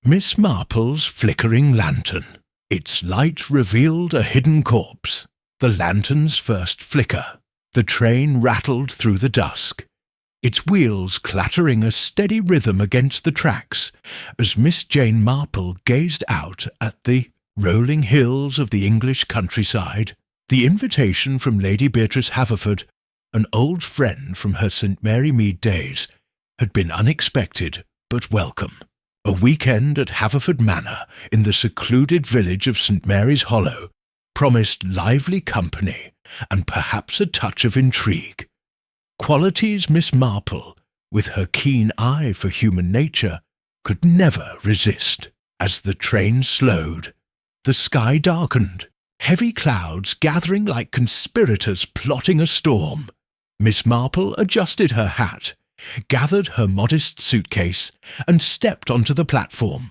Miss Marple's flickering lantern. Its light revealed a hidden corpse. The lantern's first flicker. The train rattled through the dusk, its wheels clattering a steady rhythm against the tracks as Miss Jane Marple gazed out at the rolling hills of the English countryside. The invitation from Lady Beatrice Haverford, an old friend from her St. Mary Mead days, had been unexpected but welcome. A weekend at Haverford Manor in the secluded village of St. Mary's Hollow promised lively company and perhaps a touch of intrigue. Qualities Miss Marple, with her keen eye for human nature, could never resist. As the train slowed, the sky darkened, heavy clouds gathering like conspirators plotting a storm. Miss Marple adjusted her hat, gathered her modest suitcase, and stepped onto the platform,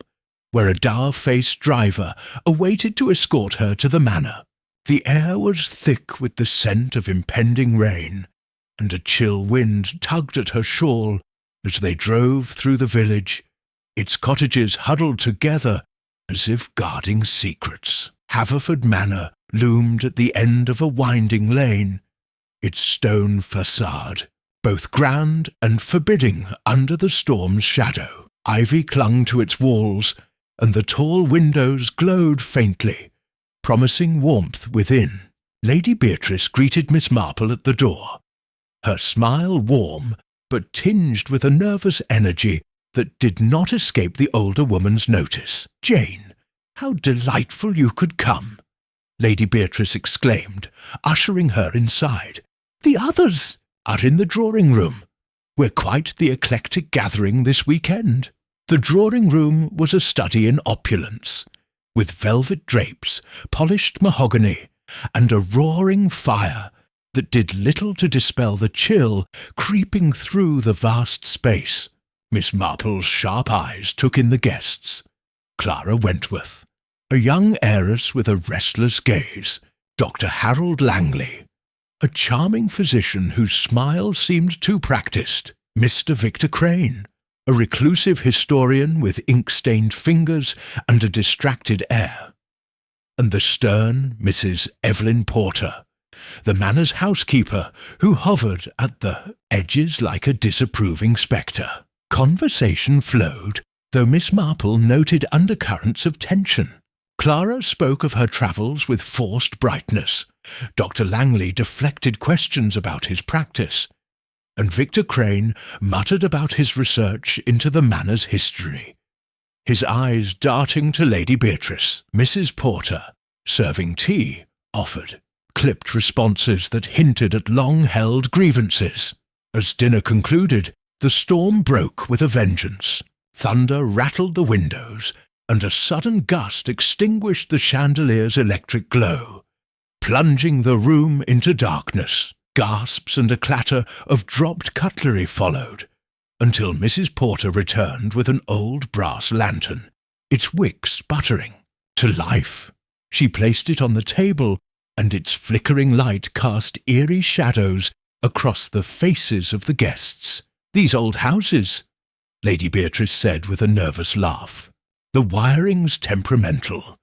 where a dour-faced driver awaited to escort her to the manor. The air was thick with the scent of impending rain, and a chill wind tugged at her shawl as they drove through the village, its cottages huddled together as if guarding secrets. Haverford Manor loomed at the end of a winding lane, its stone facade both grand and forbidding under the storm's shadow. Ivy clung to its walls, and the tall windows glowed faintly, promising warmth within. Lady Beatrice greeted Miss Marple at the door, her smile warm but tinged with a nervous energy that did not escape the older woman's notice. "Jane, how delightful you could come!" Lady Beatrice exclaimed, ushering her inside. "The others are in the drawing-room. We're quite the eclectic gathering this weekend." The drawing-room was a study in opulence, with velvet drapes, polished mahogany, and a roaring fire that did little to dispel the chill creeping through the vast space. Miss Marple's sharp eyes took in the guests. Clara Wentworth, a young heiress with a restless gaze, Dr. Harold Langley, a charming physician whose smile seemed too practised, Mr. Victor Crane, a reclusive historian with ink-stained fingers and a distracted air, and the stern Mrs. Evelyn Porter, the manor's housekeeper, who hovered at the edges like a disapproving spectre. Conversation flowed, though Miss Marple noted undercurrents of tension. Clara spoke of her travels with forced brightness. Dr. Langley deflected questions about his practice, and Victor Crane muttered about his research into the manor's history, his eyes darting to Lady Beatrice. Mrs. Porter, serving tea, offered clipped responses that hinted at long-held grievances. As dinner concluded, the storm broke with a vengeance. Thunder rattled the windows, and a sudden gust extinguished the chandelier's electric glow, plunging the room into darkness. Gasps and a clatter of dropped cutlery followed, until Mrs. Porter returned with an old brass lantern, its wick sputtering. To life. She placed it on the table, and its flickering light cast eerie shadows across the faces of the guests. "These old houses," Lady Beatrice said with a nervous laugh. "The wiring's temperamental.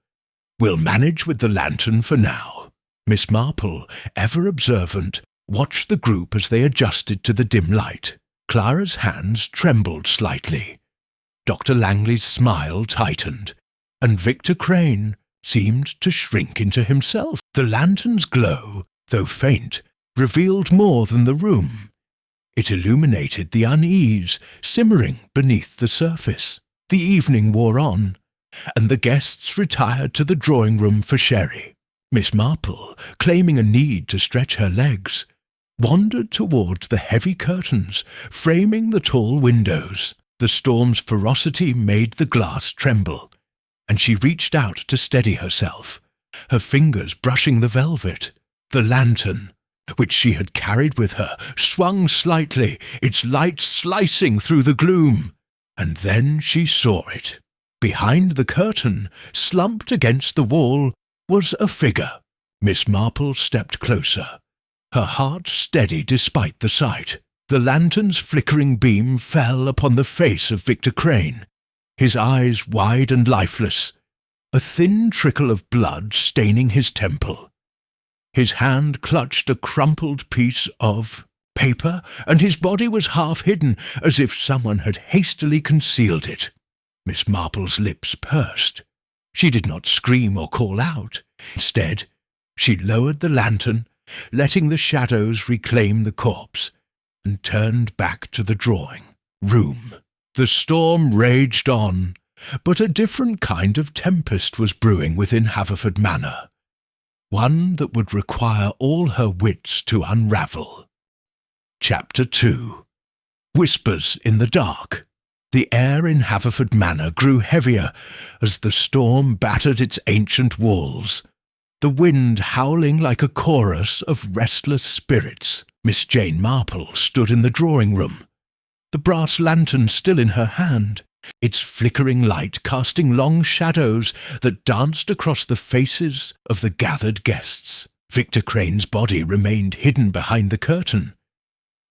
We'll manage with the lantern for now." Miss Marple, ever observant, watched the group as they adjusted to the dim light. Clara's hands trembled slightly. Dr. Langley's smile tightened, and Victor Crane seemed to shrink into himself. The lantern's glow, though faint, revealed more than the room. It illuminated the unease simmering beneath the surface. The evening wore on, and the guests retired to the drawing-room for sherry. Miss Marple, claiming a need to stretch her legs, wandered towards the heavy curtains framing the tall windows. The storm's ferocity made the glass tremble, and she reached out to steady herself, her fingers brushing the velvet. The lantern, which she had carried with her, swung slightly, its light slicing through the gloom, and then she saw it. Behind the curtain, slumped against the wall, was a figure. Miss Marple stepped closer, her heart steady despite the sight. The lantern's flickering beam fell upon the face of Victor Crane, his eyes wide and lifeless, a thin trickle of blood staining his temple. His hand clutched a crumpled piece of paper, and his body was half hidden, as if someone had hastily concealed it. Miss Marple's lips pursed. She did not scream or call out. Instead, she lowered the lantern, letting the shadows reclaim the corpse, and turned back to the drawing room. The storm raged on, but a different kind of tempest was brewing within Haverford Manor, one that would require all her wits to unravel. Chapter 2. Whispers in the Dark. The air in Haverford Manor grew heavier as the storm battered its ancient walls, the wind howling like a chorus of restless spirits. Miss Jane Marple stood in the drawing-room, the brass lantern still in her hand, its flickering light casting long shadows that danced across the faces of the gathered guests. Victor Crane's body remained hidden behind the curtain,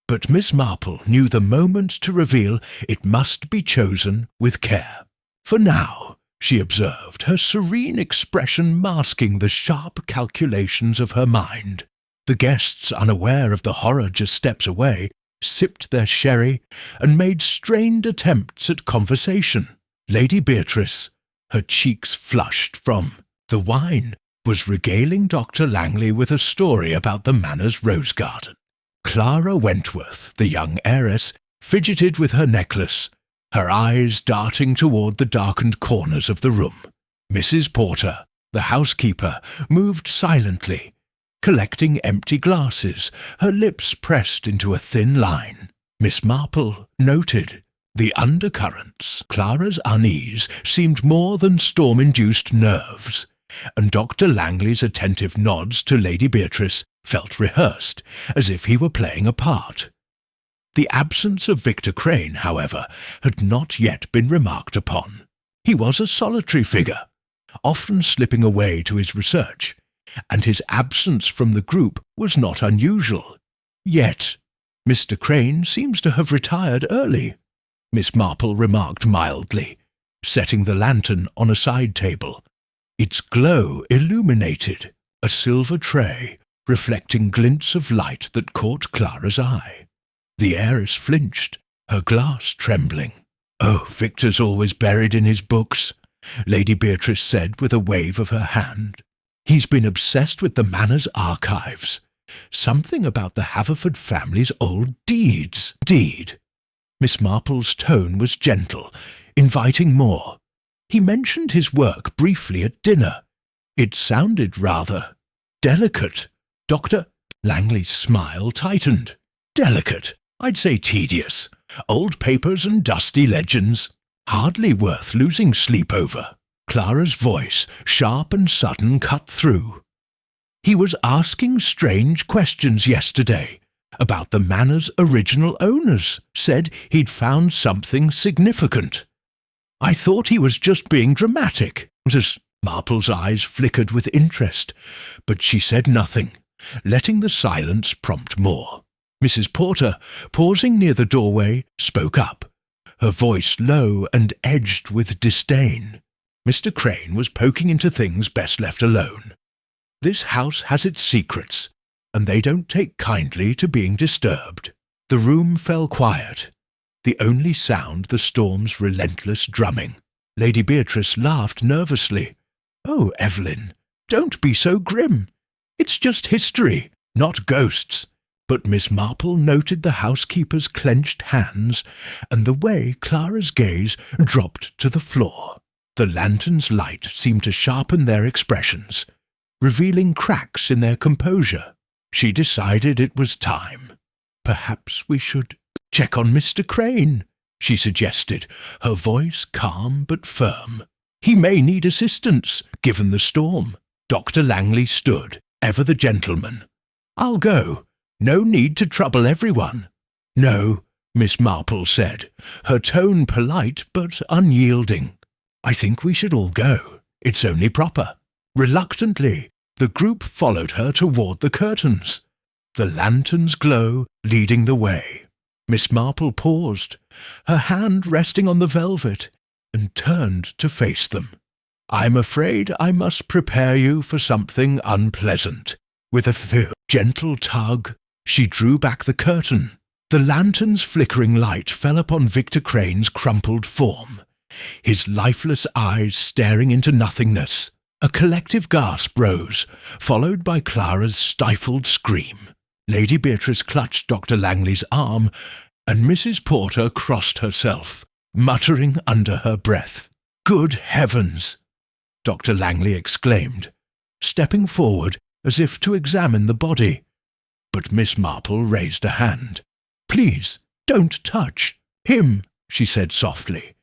but Miss Marple knew the moment to reveal it must be chosen with care. For now, she observed, her serene expression masking the sharp calculations of her mind. The guests, unaware of the horror just steps away, sipped their sherry and made strained attempts at conversation. Lady Beatrice, her cheeks flushed from the wine, was regaling Dr. Langley with a story about the manor's rose garden. Clara Wentworth, the young heiress, fidgeted with her necklace, her eyes darting toward the darkened corners of the room. Mrs. Porter, the housekeeper, moved silently, collecting empty glasses, her lips pressed into a thin line. Miss Marple noted the undercurrents. Clara's unease seemed more than storm-induced nerves, and Dr. Langley's attentive nods to Lady Beatrice felt rehearsed, as if he were playing a part. The absence of Victor Crane, however, had not yet been remarked upon. He was a solitary figure, often slipping away to his research, and his absence from the group was not unusual. Yet, Mr. Crane seems to have retired early, Miss Marple remarked mildly, setting the lantern on a side table. Its glow illuminated a silver tray, reflecting glints of light that caught Clara's eye. The heiress flinched, her glass trembling. "Oh, Victor's always buried in his books," Lady Beatrice said with a wave of her hand. "He's been obsessed with the manor's archives. Something about the Haverford family's old deeds." Miss Marple's tone was gentle, inviting more. "He mentioned his work briefly at dinner. It sounded rather delicate." Dr. Langley's smile tightened. "Delicate? I'd say tedious. Old papers and dusty legends. Hardly worth losing sleep over." Clara's voice, sharp and sudden, cut through. "He was asking strange questions yesterday about the manor's original owners. Said he'd found something significant. I thought he was just being dramatic." Mrs. Marple's eyes flickered with interest, but she said nothing, letting the silence prompt more. Mrs. Porter, pausing near the doorway, spoke up, her voice low and edged with disdain. Mr. Crane was poking into things best left alone. "This house has its secrets, and they don't take kindly to being disturbed." The room fell quiet, the only sound the storm's relentless drumming. Lady Beatrice laughed nervously. "Oh, Evelyn, don't be so grim. It's just history, not ghosts." But Miss Marple noted the housekeeper's clenched hands and the way Clara's gaze dropped to the floor. The lantern's light seemed to sharpen their expressions, revealing cracks in their composure. She decided it was time. "Perhaps we should check on Mr. Crane," she suggested, her voice calm but firm. "He may need assistance, given the storm." Dr. Langley stood, ever the gentleman. "I'll go. No need to trouble everyone." "No," Miss Marple said, her tone polite but unyielding. "I think we should all go. It's only proper." Reluctantly, the group followed her toward the curtains, the lantern's glow leading the way. Miss Marple paused, her hand resting on the velvet, and turned to face them. "I'm afraid I must prepare you for something unpleasant." With a gentle tug, she drew back the curtain. The lantern's flickering light fell upon Victor Crane's crumpled form, his lifeless eyes staring into nothingness. A collective gasp rose, followed by Clara's stifled scream. Lady Beatrice clutched Dr. Langley's arm, and Mrs. Porter crossed herself, muttering under her breath. "Good heavens!" Dr. Langley exclaimed, stepping forward as if to examine the body. But Miss Marple raised a hand. "Please, don't touch him," she said softly.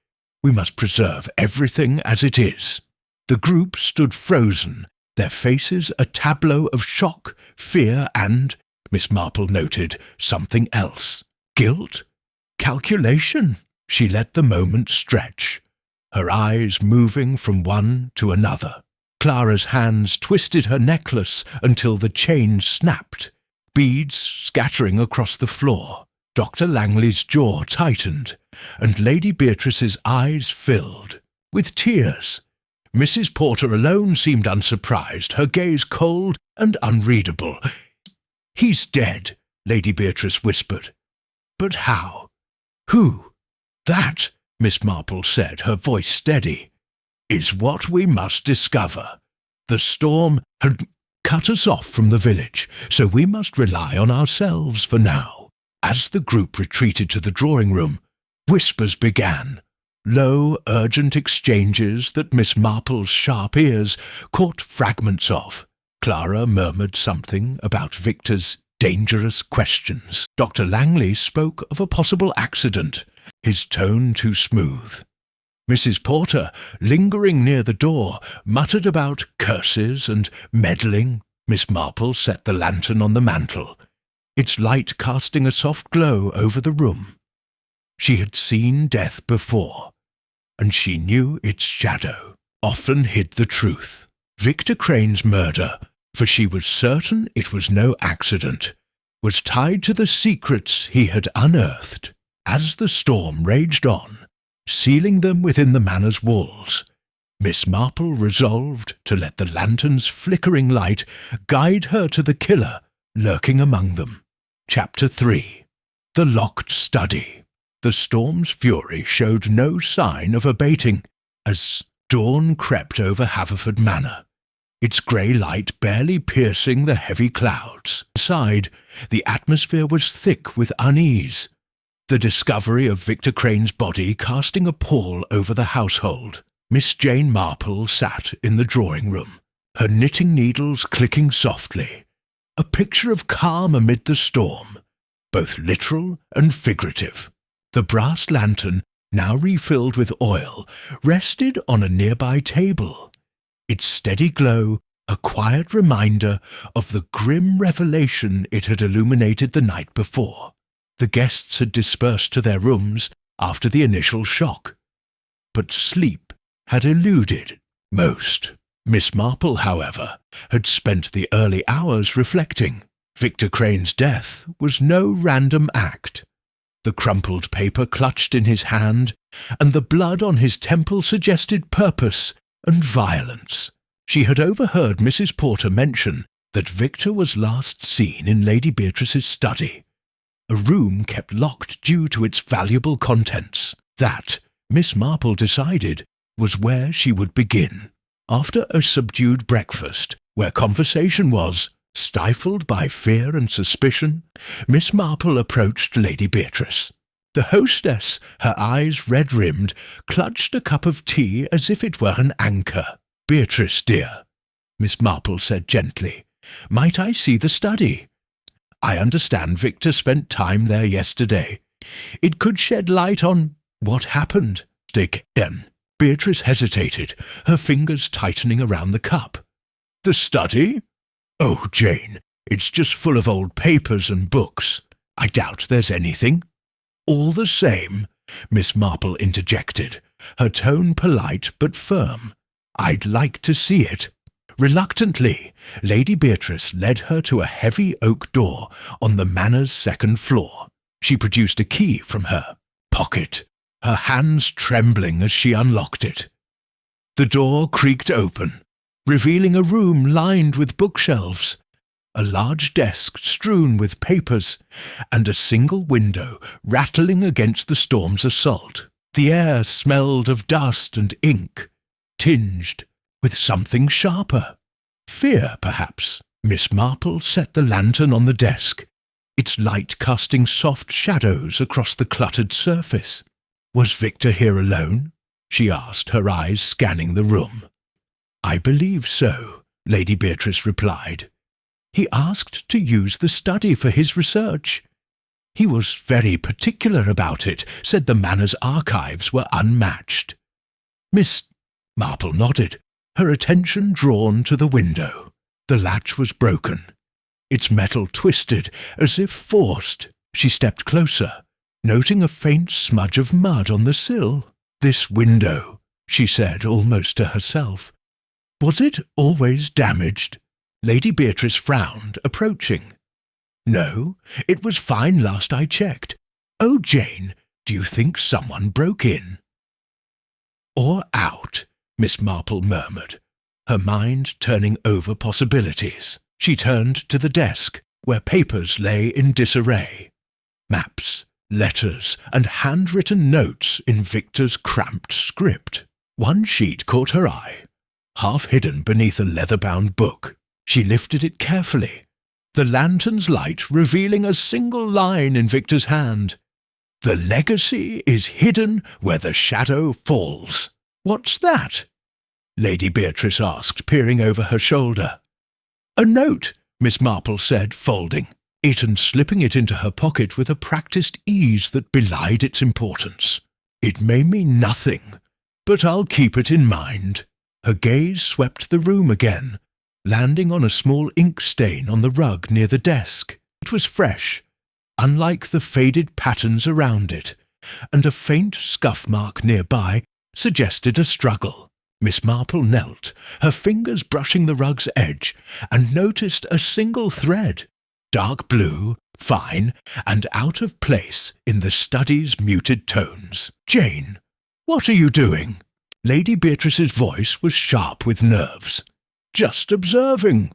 "We must preserve everything as it is." The group stood frozen, their faces a tableau of shock, fear, and, Miss Marple noted, something else. Guilt? Calculation? She let the moment stretch, her eyes moving from one to another. Clara's hands twisted her necklace until the chain snapped, beads scattering across the floor. Dr. Langley's jaw tightened, and Lady Beatrice's eyes filled with tears. Mrs. Porter alone seemed unsurprised, her gaze cold and unreadable. "He's dead," Lady Beatrice whispered. "But how? Who?" "That," Miss Marple said, her voice steady, "is what we must discover. The storm had cut us off from the village, so we must rely on ourselves for now." As the group retreated to the drawing room, whispers began, low, urgent exchanges that Miss Marple's sharp ears caught fragments of. Clara murmured something about Victor's dangerous questions. Dr. Langley spoke of a possible accident, his tone too smooth. Mrs. Porter, lingering near the door, muttered about curses and meddling. Miss Marple set the lantern on the mantel, its light casting a soft glow over the room. She had seen death before, and she knew its shadow often hid the truth. Victor Crane's murder, for she was certain it was no accident, was tied to the secrets he had unearthed. As the storm raged on, sealing them within the manor's walls, Miss Marple resolved to let the lantern's flickering light guide her to the killer lurking among them. Chapter 3. The Locked Study. The storm's fury showed no sign of abating as dawn crept over Haverford Manor, its grey light barely piercing the heavy clouds. Inside, the atmosphere was thick with unease, the discovery of Victor Crane's body casting a pall over the household. Miss Jane Marple sat in the drawing-room, her knitting needles clicking softly, a picture of calm amid the storm, both literal and figurative. The brass lantern, now refilled with oil, rested on a nearby table, its steady glow a quiet reminder of the grim revelation it had illuminated the night before. The guests had dispersed to their rooms after the initial shock, but sleep had eluded most. Miss Marple, however, had spent the early hours reflecting. Victor Crane's death was no random act. The crumpled paper clutched in his hand, and the blood on his temple suggested purpose and violence. She had overheard Mrs. Porter mention that Victor was last seen in Lady Beatrice's study, a room kept locked due to its valuable contents. That, Miss Marple decided, was where she would begin. After a subdued breakfast, where conversation was stifled by fear and suspicion, Miss Marple approached Lady Beatrice. The hostess, her eyes red-rimmed, clutched a cup of tea as if it were an anchor. "Beatrice, dear," Miss Marple said gently, "might I see the study? I understand Victor spent time there yesterday. It could shed light on what happened." Beatrice hesitated, her fingers tightening around the cup. "The study? Oh, Jane, it's just full of old papers and books. I doubt there's anything." "All the same," Miss Marple interjected, her tone polite but firm, "I'd like to see it." Reluctantly, Lady Beatrice led her to a heavy oak door on the manor's second floor. She produced a key from her pocket her hands trembling as she unlocked it. The door creaked open, revealing a room lined with bookshelves, a large desk strewn with papers, and a single window rattling against the storm's assault. The air smelled of dust and ink, tinged with something sharper. Fear, perhaps. Miss Marple set the lantern on the desk, its light casting soft shadows across the cluttered surface. Was Victor here alone? She asked, her eyes scanning the room. I believe so, Lady Beatrice replied. He asked to use the study for his research. He was very particular about it, said the Manor's archives were unmatched. Miss Marple nodded, her attention drawn to the window. The latch was broken, its metal twisted as if forced. She stepped closer, noting a faint smudge of mud on the sill. This window, she said almost to herself. Was it always damaged? Lady Beatrice frowned, approaching. No, it was fine last I checked. Oh, Jane, do you think someone broke in? Or out, Miss Marple murmured, her mind turning over possibilities. She turned to the desk, where papers lay in disarray. Maps, letters, and handwritten notes in Victor's cramped script. One sheet caught her eye, half hidden beneath a leather-bound book. She lifted it carefully, the lantern's light revealing a single line in Victor's hand. The legacy is hidden where the shadow falls. What's that? Lady Beatrice asked, peering over her shoulder. A note, Miss Marple said, folding it and slipping it into her pocket with a practised ease that belied its importance. It may mean nothing, but I'll keep it in mind. Her gaze swept the room again, landing on a small ink stain on the rug near the desk. It was fresh, unlike the faded patterns around it, and a faint scuff mark nearby suggested a struggle. Miss Marple knelt, her fingers brushing the rug's edge, and noticed a single thread, dark blue, fine, and out of place in the study's muted tones. Jane, what are you doing? Lady Beatrice's voice was sharp with nerves. Just observing,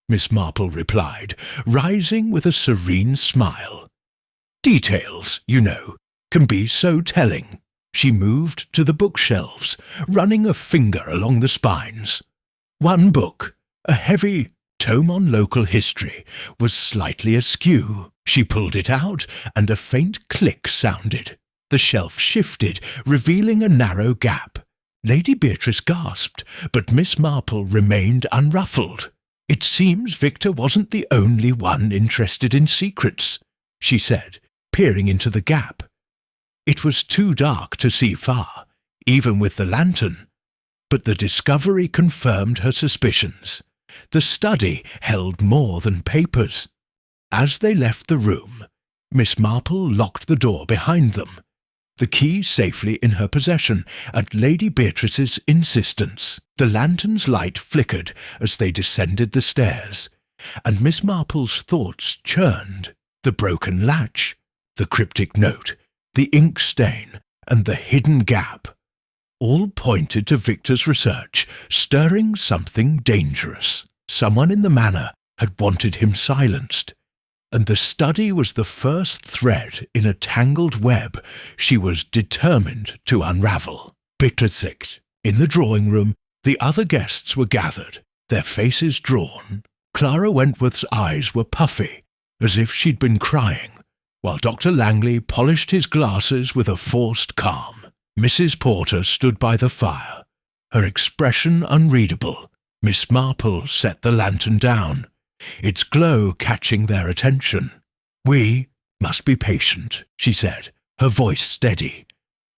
Miss Marple replied, rising with a serene smile. Details, you know, can be so telling. She moved to the bookshelves, running a finger along the spines. One book, a heavy tome on local history, was slightly askew. She pulled it out, and a faint click sounded. The shelf shifted, revealing a narrow gap. Lady Beatrice gasped, but Miss Marple remained unruffled. It seems Victor wasn't the only one interested in secrets, she said, peering into the gap. It was too dark to see far, even with the lantern, but the discovery confirmed her suspicions. The study held more than papers. As they left the room, Miss Marple locked the door behind them, the key safely in her possession at Lady Beatrice's insistence. The lantern's light flickered as they descended the stairs, and Miss Marple's thoughts churned. The broken latch, the cryptic note, the ink stain, and the hidden gap all pointed to Victor's research, stirring something dangerous. Someone in the manor had wanted him silenced, and the study was the first thread in a tangled web she was determined to unravel. Bitte. In the drawing room, the other guests were gathered, their faces drawn. Clara Wentworth's eyes were puffy, as if she'd been crying, while Dr. Langley polished his glasses with a forced calm. Mrs. Porter stood by the fire, her expression unreadable. Miss Marple set the lantern down, its glow catching their attention. We must be patient, she said, her voice steady.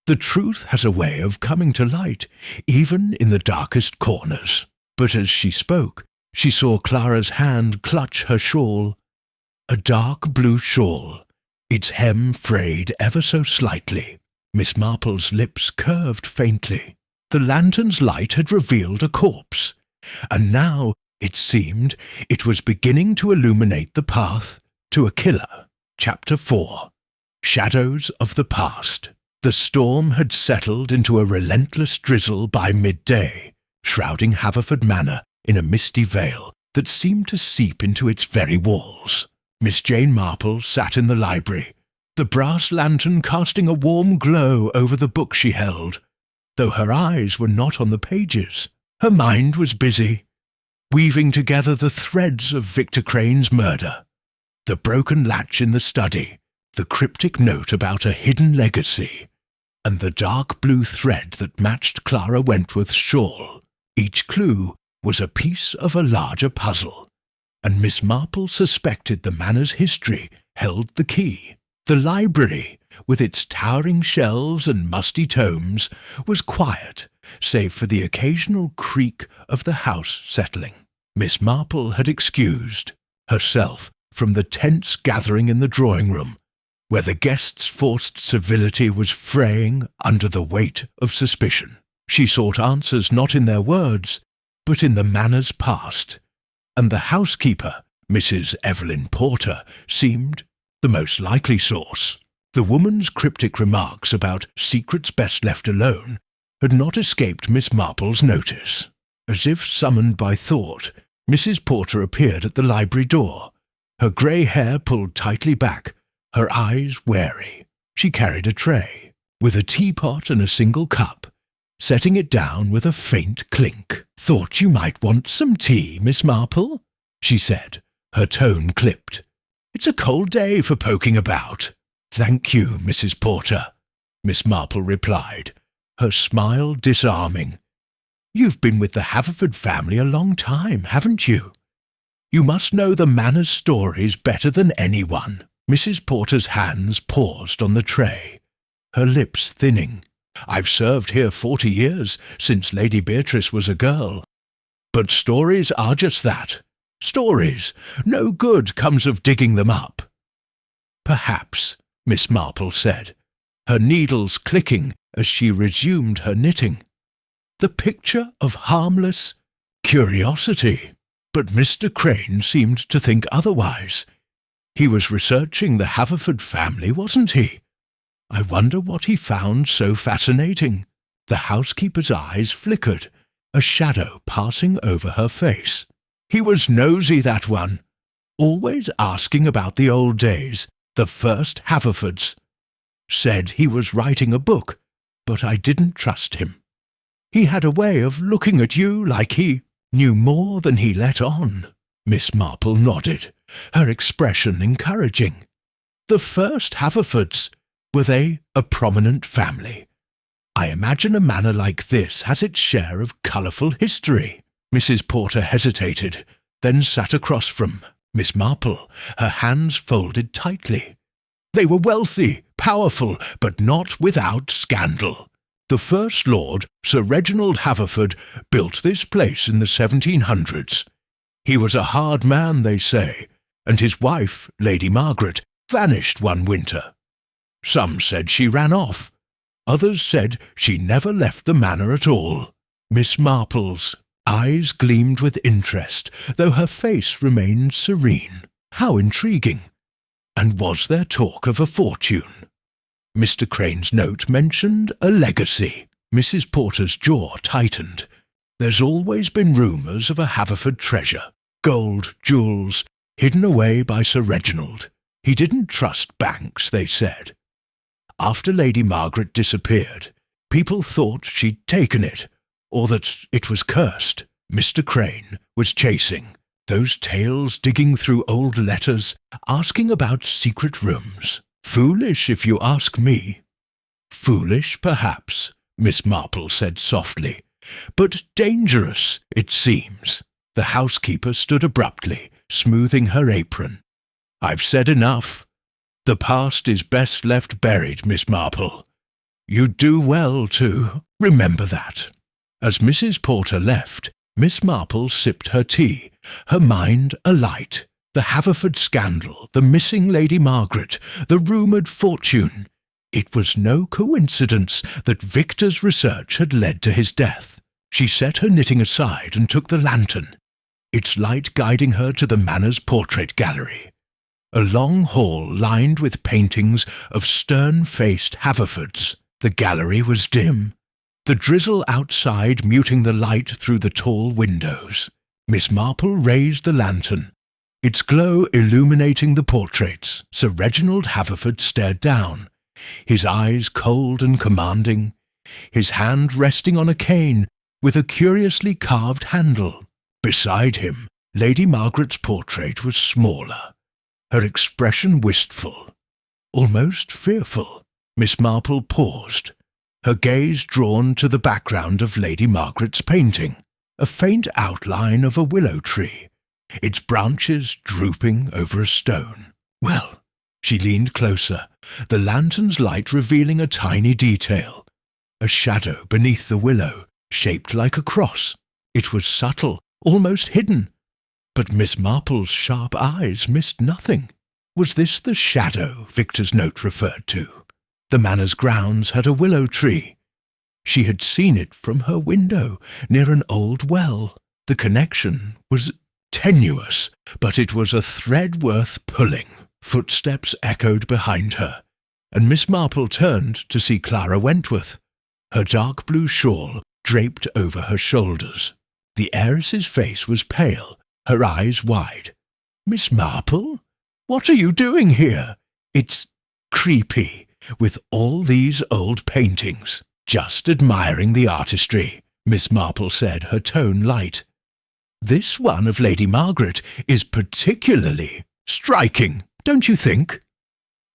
The truth has a way of coming to light, even in the darkest corners. But as she spoke, she saw Clara's hand clutch her shawl. A dark blue shawl, its hem frayed ever so slightly. Miss Marple's lips curved faintly. The lantern's light had revealed a corpse, and now, it seemed, it was beginning to illuminate the path to a killer. Chapter 4. Shadows of the Past. The storm had settled into a relentless drizzle by midday, shrouding Haverford Manor in a misty veil that seemed to seep into its very walls. Miss Jane Marple sat in the library, the brass lantern casting a warm glow over the book she held, though her eyes were not on the pages. Her mind was busy, weaving together the threads of Victor Crane's murder, the broken latch in the study, the cryptic note about a hidden legacy, and the dark blue thread that matched Clara Wentworth's shawl. Each clue was a piece of a larger puzzle, and Miss Marple suspected the manor's history held the key. The library, with its towering shelves and musty tomes, was quiet, save for the occasional creak of the house settling. Miss Marple had excused herself from the tense gathering in the drawing-room, where the guests' forced civility was fraying under the weight of suspicion. She sought answers not in their words, but in the manor's past, and the housekeeper, Mrs. Evelyn Porter, seemed the most likely source. The woman's cryptic remarks about secrets best left alone had not escaped Miss Marple's notice. As if summoned by thought, Mrs. Porter appeared at the library door, her grey hair pulled tightly back, her eyes wary. She carried a tray, with a teapot and a single cup, setting it down with a faint clink. "Thought you might want some tea, Miss Marple," she said, her tone clipped. "It's a cold day for poking about." "Thank you, Mrs. Porter," Miss Marple replied, her smile disarming. "You've been with the Haverford family a long time, haven't you? You must know the manor's stories better than anyone." Mrs. Porter's hands paused on the tray, her lips thinning. "I've served here 40 years, since Lady Beatrice was a girl. But stories are just that. Stories. No good comes of digging them up." "Perhaps," Miss Marple said, her needles clicking as she resumed her knitting. "The picture of harmless curiosity." But Mr. Crane seemed to think otherwise. He was researching the Haverford family, wasn't he? I wonder what he found so fascinating. The housekeeper's eyes flickered, a shadow passing over her face. "He was nosy, that one. Always asking about the old days, the first Haverfords. Said he was writing a book, but I didn't trust him. He had a way of looking at you like he knew more than he let on." Miss Marple nodded, her expression encouraging. "The first Haverfords, were they a prominent family? I imagine a manor like this has its share of colourful history." Mrs. Porter hesitated, then sat across from Miss Marple, her hands folded tightly. "They were wealthy, powerful, but not without scandal. The First Lord, Sir Reginald Haverford, built this place in the 1700s. He was a hard man, they say, and his wife, Lady Margaret, vanished one winter. Some said she ran off. Others said she never left the manor at all." Miss Marple's eyes gleamed with interest, though her face remained serene. How intriguing! And was there talk of a fortune? Mr. Crane's note mentioned a legacy. Mrs. Porter's jaw tightened. "There's always been rumours of a Haverford treasure. Gold, jewels, hidden away by Sir Reginald. He didn't trust banks, they said. After Lady Margaret disappeared, people thought she'd taken it, or that it was cursed. Mr. Crane was chasing those tales, digging through old letters, asking about secret rooms. Foolish, if you ask me." "Foolish, perhaps," Miss Marple said softly, "but dangerous, it seems." The housekeeper stood abruptly, smoothing her apron. "I've said enough. The past is best left buried, Miss Marple. You'd do well to remember that." As Mrs. Porter left, Miss Marple sipped her tea, her mind alight. The Haverford scandal, the missing Lady Margaret, the rumoured fortune. It was no coincidence that Victor's research had led to his death. She set her knitting aside and took the lantern, its light guiding her to the manor's portrait gallery. A long hall lined with paintings of stern-faced Haverfords. The gallery was dim, the drizzle outside muting the light through the tall windows. Miss Marple raised the lantern, its glow illuminating the portraits. Sir Reginald Haverford stared down, his eyes cold and commanding, his hand resting on a cane with a curiously carved handle. Beside him, Lady Margaret's portrait was smaller, her expression wistful, almost fearful. Miss Marple paused, her gaze drawn to the background of Lady Margaret's painting, a faint outline of a willow tree, its branches drooping over a stone. Well, she leaned closer, the lantern's light revealing a tiny detail, a shadow beneath the willow, shaped like a cross. It was subtle, almost hidden, but Miss Marple's sharp eyes missed nothing. Was this the shadow Victor's note referred to? The manor's grounds had a willow tree. She had seen it from her window, near an old well. The connection was tenuous, but it was a thread worth pulling. Footsteps echoed behind her, and Miss Marple turned to see Clara Wentworth, her dark blue shawl draped over her shoulders. The heiress's face was pale, her eyes wide. "Miss Marple? What are you doing here? It's creepy, with all these old paintings." "Just admiring the artistry," Miss Marple said, her tone light. "This one of Lady Margaret is particularly striking, don't you think?"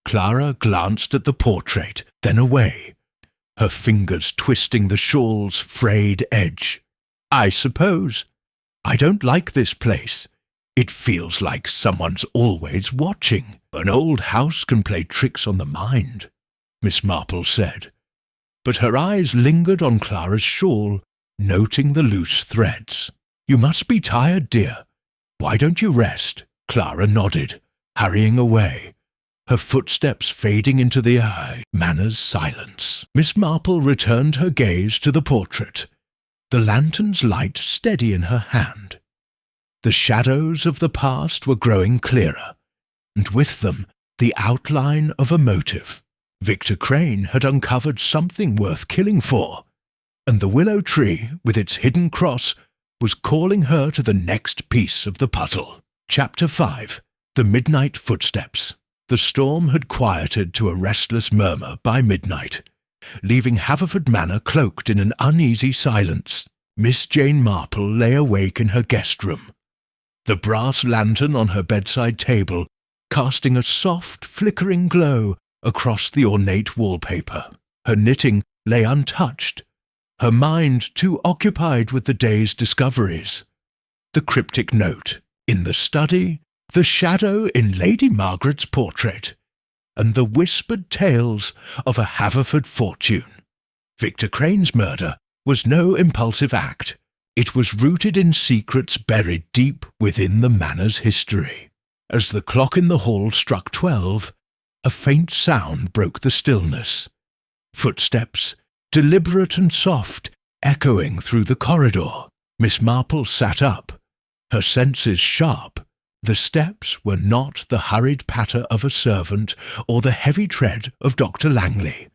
Clara glanced at the portrait, then away, her fingers twisting the shawl's frayed edge. "I suppose. I don't like this place. It feels like someone's always watching. An old house can play tricks on the mind," Miss Marple said. But her eyes lingered on Clara's shawl, noting the loose threads. "You must be tired, dear. Why don't you rest?" Clara nodded, hurrying away, her footsteps fading into the manor's silence. Miss Marple returned her gaze to the portrait, the lantern's light steady in her hand. The shadows of the past were growing clearer, and with them the outline of a motive. Victor Crane had uncovered something worth killing for, and the willow tree, with its hidden cross, was calling her to the next piece of the puzzle. Chapter 5. The Midnight Footsteps. The storm had quieted to a restless murmur by midnight, leaving Haverford Manor cloaked in an uneasy silence. Miss Jane Marple lay awake in her guest room, the brass lantern on her bedside table casting a soft, flickering glow across the ornate wallpaper. Her knitting lay untouched, her mind too occupied with the day's discoveries. The cryptic note in the study, the shadow in Lady Margaret's portrait, and the whispered tales of a Haverford fortune. Victor Crane's murder was no impulsive act. It was rooted in secrets buried deep within the manor's history. As the clock in the hall struck 12, a faint sound broke the stillness. Footsteps, deliberate and soft, echoing through the corridor. Miss Marple sat up, her senses sharp. The steps were not the hurried patter of a servant or the heavy tread of Dr. Langley.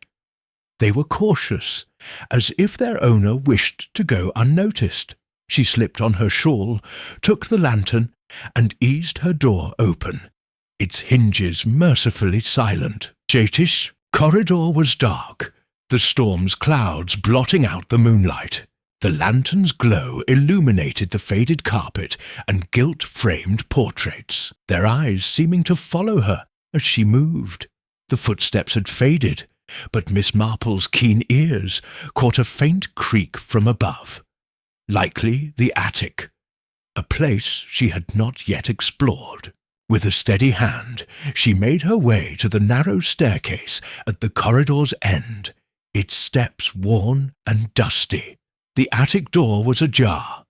They were cautious, as if their owner wished to go unnoticed. She slipped on her shawl, took the lantern, and eased her door open, its hinges mercifully silent. Jatish corridor was dark, the storm's clouds blotting out the moonlight. The lantern's glow illuminated the faded carpet and gilt-framed portraits, their eyes seeming to follow her as she moved. The footsteps had faded, but Miss Marple's keen ears caught a faint creak from above. Likely the attic, a place she had not yet explored. With a steady hand, she made her way to the narrow staircase at the corridor's end, its steps worn and dusty. The attic door was ajar,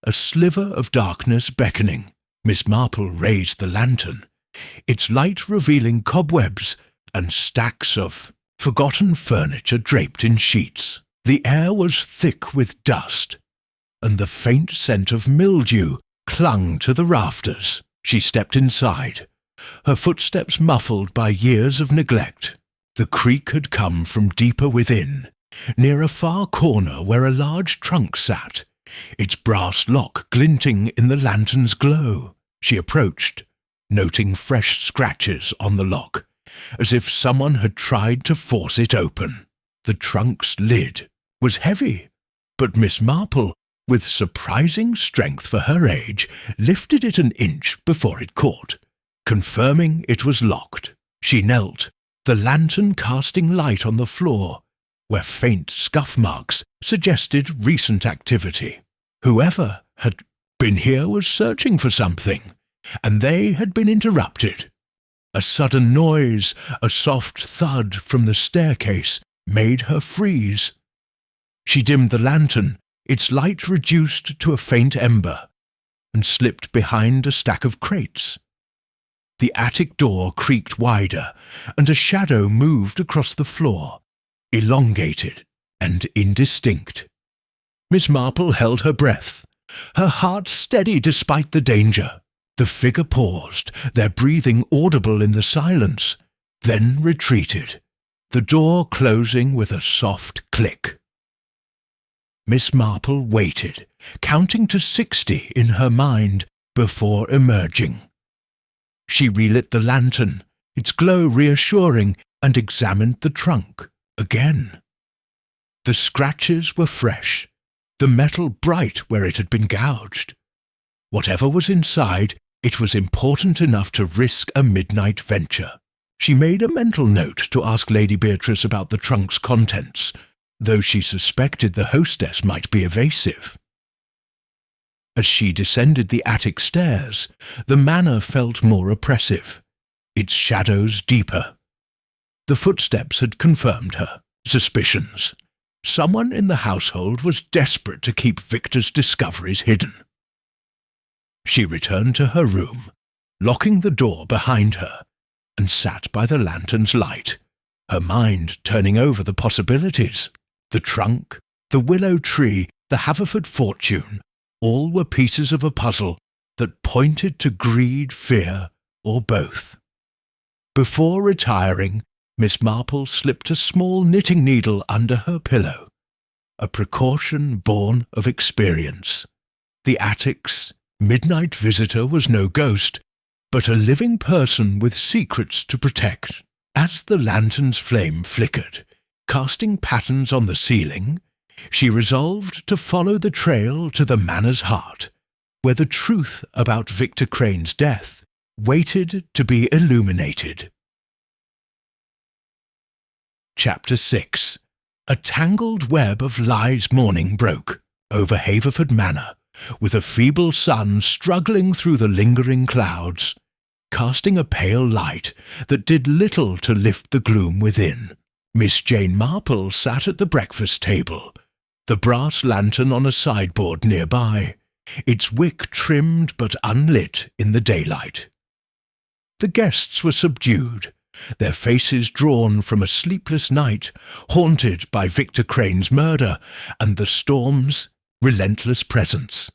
a sliver of darkness beckoning. Miss Marple raised the lantern, its light revealing cobwebs and stacks of forgotten furniture draped in sheets. The air was thick with dust, and the faint scent of mildew clung to the rafters. She stepped inside, her footsteps muffled by years of neglect. The creak had come from deeper within, near a far corner where a large trunk sat, its brass lock glinting in the lantern's glow. She approached, noting fresh scratches on the lock, as if someone had tried to force it open. The trunk's lid was heavy, but Miss Marple, with surprising strength for her age, lifted it an inch before it caught, confirming it was locked. She knelt, the lantern casting light on the floor, where faint scuff marks suggested recent activity. Whoever had been here was searching for something, and they had been interrupted. A sudden noise, a soft thud from the staircase, made her freeze. She dimmed the lantern, its light reduced to a faint ember, and slipped behind a stack of crates. The attic door creaked wider, and a shadow moved across the floor, elongated and indistinct. Miss Marple held her breath, her heart steady despite the danger. The figure paused, their breathing audible in the silence, then retreated, the door closing with a soft click. Miss Marple waited, counting to 60 in her mind before emerging. She relit the lantern, its glow reassuring, and examined the trunk again. The scratches were fresh, the metal bright where it had been gouged. Whatever was inside, it was important enough to risk a midnight venture. She made a mental note to ask Lady Beatrice about the trunk's contents, though she suspected the hostess might be evasive. As she descended the attic stairs, the manor felt more oppressive, its shadows deeper. The footsteps had confirmed her suspicions. Someone in the household was desperate to keep Victor's discoveries hidden. She returned to her room, locking the door behind her, and sat by the lantern's light, her mind turning over the possibilities. The trunk, the willow tree, the Haverford fortune, all were pieces of a puzzle that pointed to greed, fear, or both. Before retiring, Miss Marple slipped a small knitting needle under her pillow, a precaution born of experience. The attic's midnight visitor was no ghost, but a living person with secrets to protect. As the lantern's flame flickered, casting patterns on the ceiling, she resolved to follow the trail to the manor's heart, where the truth about Victor Crane's death waited to be illuminated. Chapter 6. A tangled web of lies morning broke over Haverford Manor, with a feeble sun struggling through the lingering clouds, casting a pale light that did little to lift the gloom within. Miss Jane Marple sat at the breakfast table, the brass lantern on a sideboard nearby, its wick trimmed but unlit in the daylight. The guests were subdued, their faces drawn from a sleepless night, haunted by Victor Crane's murder and the storm's relentless presence.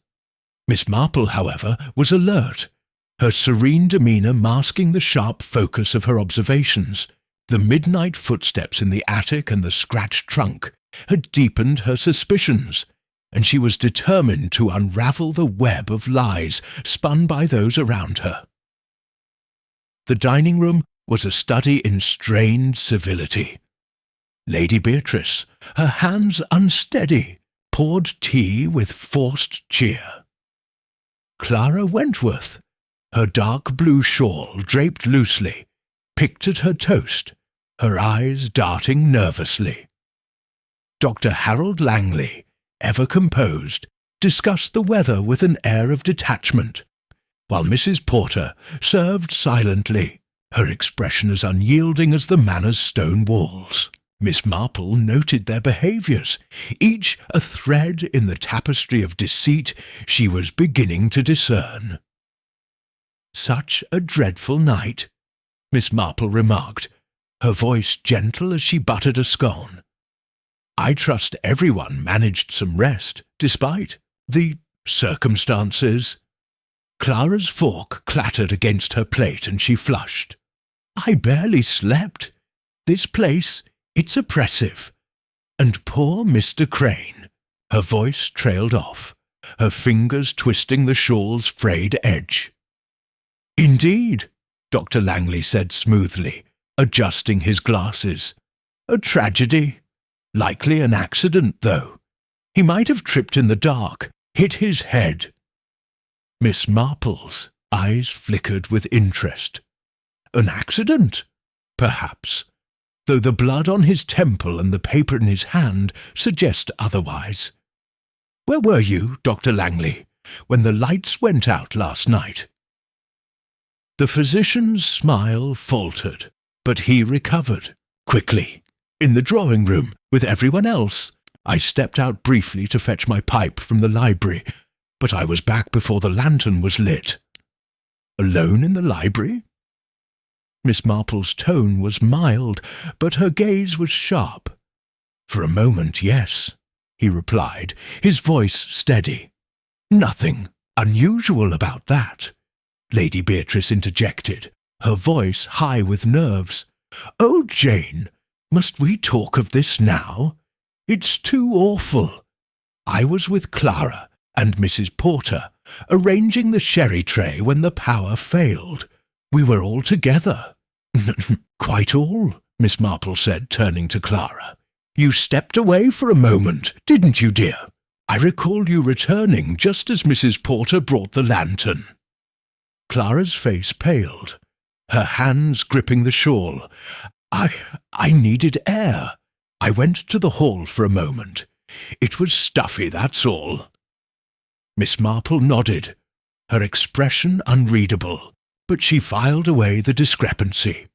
Miss Marple, however, was alert, her serene demeanour masking the sharp focus of her observations. The midnight footsteps in the attic and the scratched trunk had deepened her suspicions, and she was determined to unravel the web of lies spun by those around her. The dining room was a study in strained civility. Lady Beatrice, her hands unsteady, poured tea with forced cheer. Clara Wentworth, her dark blue shawl draped loosely, picked at her toast, her eyes darting nervously. Dr. Harold Langley, ever composed, discussed the weather with an air of detachment, while Mrs. Porter served silently, her expression as unyielding as the manor's stone walls. Miss Marple noted their behaviours, each a thread in the tapestry of deceit she was beginning to discern. "Such a dreadful night," Miss Marple remarked, her voice gentle as she buttered a scone. "I trust everyone managed some rest, despite the circumstances." Clara's fork clattered against her plate and she flushed. "I barely slept. This place, it's oppressive. And poor Mr. Crane. Her voice trailed off, her fingers twisting the shawl's frayed edge. Indeed, Dr. Langley said smoothly, adjusting his glasses. A tragedy. Likely an accident, though. He might have tripped in the dark, hit his head. Miss Marple's eyes flickered with interest. An accident? Perhaps, though the blood on his temple and the paper in his hand suggest otherwise. Where were you, Dr. Langley, when the lights went out last night? The physician's smile faltered, but he recovered, quickly. In the drawing room, with everyone else. I stepped out briefly to fetch my pipe from the library, but I was back before the lantern was lit. Alone in the library? Miss Marple's tone was mild, but her gaze was sharp. For a moment, yes, he replied, his voice steady. Nothing unusual about that, Lady Beatrice interjected, her voice high with nerves. Oh, Jane, must we talk of this now? It's too awful. I was with Clara and Mrs. Porter, arranging the sherry tray when the power failed. We were all together. Quite all, Miss Marple said, turning to Clara. You stepped away for a moment, didn't you, dear? I recall you returning just as Mrs. Porter brought the lantern. Clara's face paled, her hands gripping the shawl. I needed air. I went to the hall for a moment. It was stuffy, that's all. Miss Marple nodded, her expression unreadable, but she filed away the discrepancy.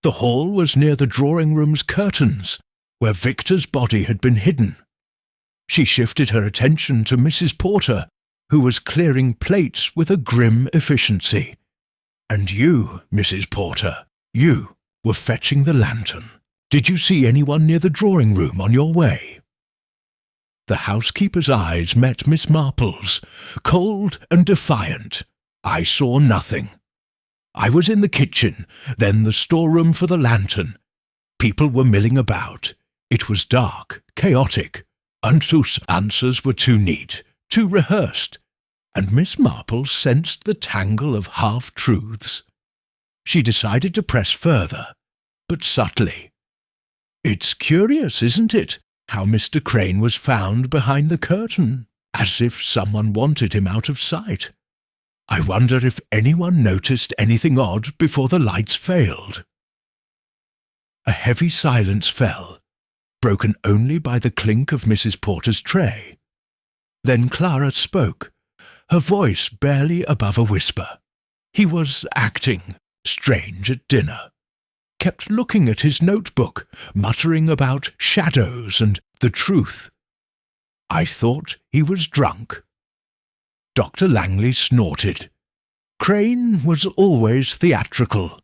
The hall was near the drawing-room's curtains, where Victor's body had been hidden. She shifted her attention to Mrs. Porter, who was clearing plates with a grim efficiency. And you, Mrs. Porter, you were fetching the lantern. Did you see anyone near the drawing-room on your way? The housekeeper's eyes met Miss Marple's, cold and defiant. I saw nothing. I was in the kitchen, then the storeroom for the lantern. People were milling about. It was dark, chaotic. Unthough's answers were too neat, too rehearsed, and Miss Marple sensed the tangle of half-truths. She decided to press further, but subtly. It's curious, isn't it, how Mr. Crane was found behind the curtain, as if someone wanted him out of sight. I wonder if anyone noticed anything odd before the lights failed. A heavy silence fell, broken only by the clink of Mrs. Porter's tray. Then Clara spoke, her voice barely above a whisper. He was acting strange at dinner. Kept looking at his notebook, muttering about shadows and the truth. I thought he was drunk. Dr. Langley snorted. Crane was always theatrical,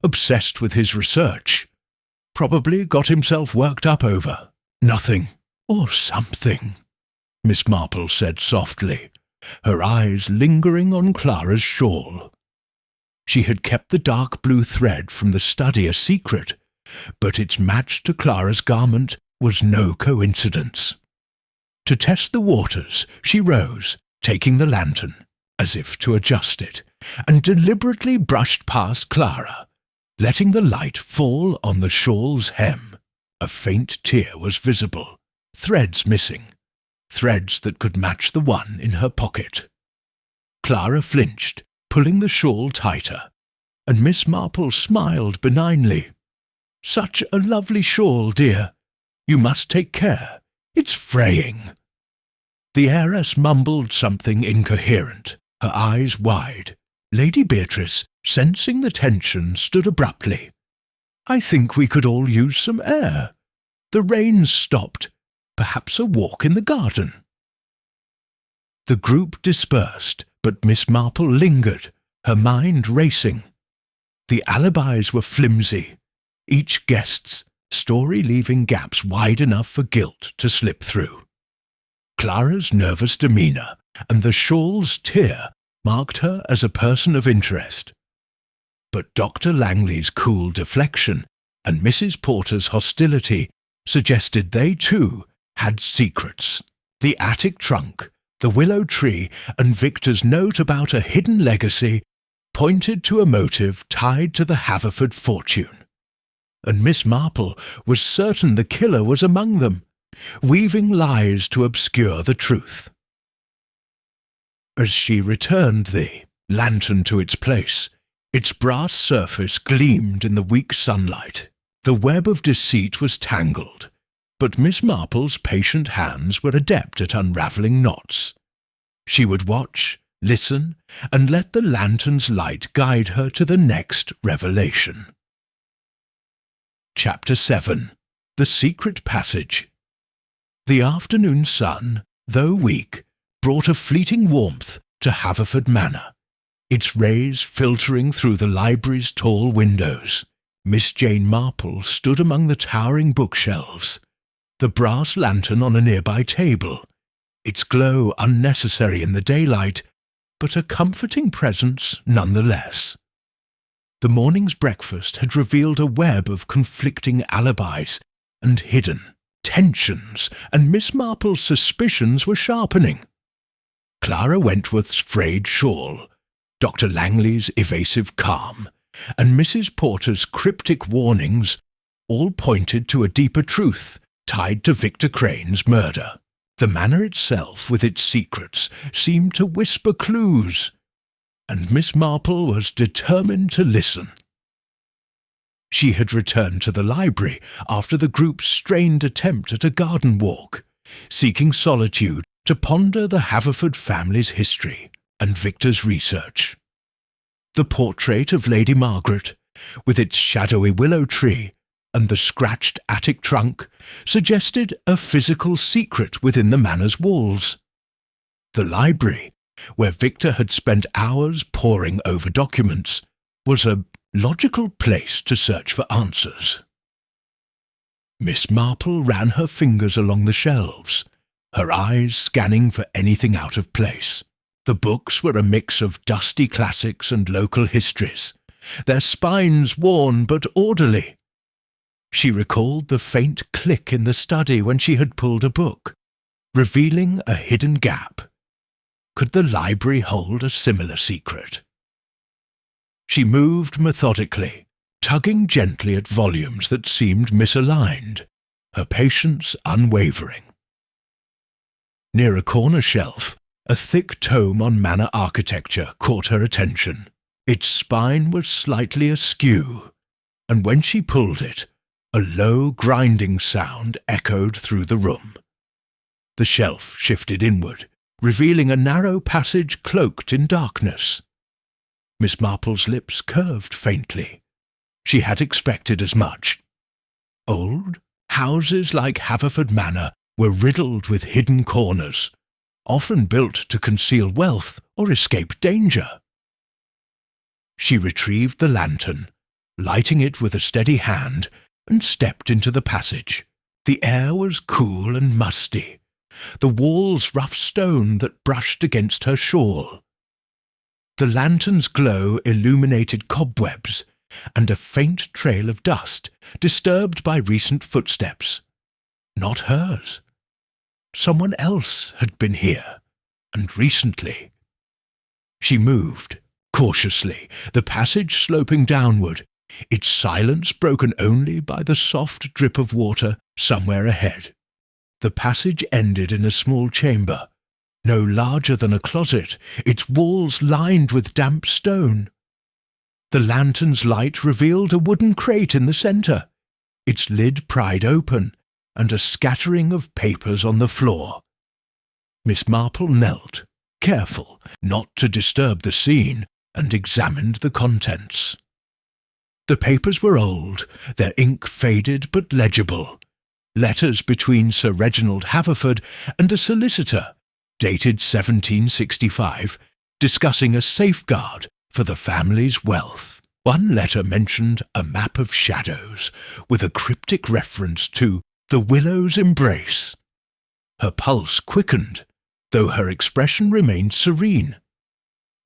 obsessed with his research. Probably got himself worked up over nothing or something, Miss Marple said softly, her eyes lingering on Clara's shawl. She had kept the dark blue thread from the study a secret, but its match to Clara's garment was no coincidence. To test the waters, she rose, taking the lantern, as if to adjust it, and deliberately brushed past Clara, letting the light fall on the shawl's hem. A faint tear was visible, threads missing, threads that could match the one in her pocket. Clara flinched, pulling the shawl tighter, and Miss Marple smiled benignly. Such a lovely shawl, dear. You must take care. It's fraying. The heiress mumbled something incoherent, her eyes wide. Lady Beatrice, sensing the tension, stood abruptly. I think we could all use some air. The rain's stopped. Perhaps a walk in the garden. The group dispersed, but Miss Marple lingered, her mind racing. The alibis were flimsy, each guest's story leaving gaps wide enough for guilt to slip through. Clara's nervous demeanour and the shawl's tear marked her as a person of interest. But Dr. Langley's cool deflection and Mrs. Porter's hostility suggested they too had secrets. The attic trunk, the willow tree, and Victor's note about a hidden legacy pointed to a motive tied to the Haverford fortune. And Miss Marple was certain the killer was among them, weaving lies to obscure the truth. As she returned the lantern to its place, its brass surface gleamed in the weak sunlight. The web of deceit was tangled, but Miss Marple's patient hands were adept at unravelling knots. She would watch, listen, and let the lantern's light guide her to the next revelation. Chapter 7. The Secret Passage. The afternoon sun, though weak, brought a fleeting warmth to Haverford Manor, its rays filtering through the library's tall windows. Miss Jane Marple stood among the towering bookshelves, the brass lantern on a nearby table, its glow unnecessary in the daylight, but a comforting presence nonetheless. The morning's breakfast had revealed a web of conflicting alibis and hidden tensions, and Miss Marple's suspicions were sharpening. Clara Wentworth's frayed shawl, Dr. Langley's evasive calm, and Mrs. Porter's cryptic warnings all pointed to a deeper truth tied to Victor Crane's murder. The manor itself, with its secrets, seemed to whisper clues, and Miss Marple was determined to listen. She had returned to the library after the group's strained attempt at a garden walk, seeking solitude to ponder the Haverford family's history and Victor's research. The portrait of Lady Margaret, with its shadowy willow tree and the scratched attic trunk, suggested a physical secret within the manor's walls. The library, where Victor had spent hours poring over documents, was a logical place to search for answers. Miss Marple ran her fingers along the shelves, her eyes scanning for anything out of place. The books were a mix of dusty classics and local histories, their spines worn but orderly. She recalled the faint click in the study when she had pulled a book, revealing a hidden gap. Could the library hold a similar secret? She moved methodically, tugging gently at volumes that seemed misaligned, her patience unwavering. Near a corner shelf, a thick tome on manor architecture caught her attention. Its spine was slightly askew, and when she pulled it, a low grinding sound echoed through the room. The shelf shifted inward, revealing a narrow passage cloaked in darkness. Miss Marple's lips curved faintly. She had expected as much. Old houses like Haverford Manor were riddled with hidden corners, often built to conceal wealth or escape danger. She retrieved the lantern, lighting it with a steady hand, and stepped into the passage. The air was cool and musty, the walls rough stone that brushed against her shawl. The lantern's glow illuminated cobwebs and a faint trail of dust disturbed by recent footsteps. Not hers. Someone else had been here, and recently. She moved, cautiously, the passage sloping downward, its silence broken only by the soft drip of water somewhere ahead. The passage ended in a small chamber, no larger than a closet, its walls lined with damp stone. The lantern's light revealed a wooden crate in the centre, its lid pried open, and a scattering of papers on the floor. Miss Marple knelt, careful not to disturb the scene, and examined the contents. The papers were old, their ink faded but legible. Letters between Sir Reginald Haverford and a solicitor, dated 1765, discussing a safeguard for the family's wealth. One letter mentioned a map of shadows, with a cryptic reference to the willow's embrace. Her pulse quickened, though her expression remained serene.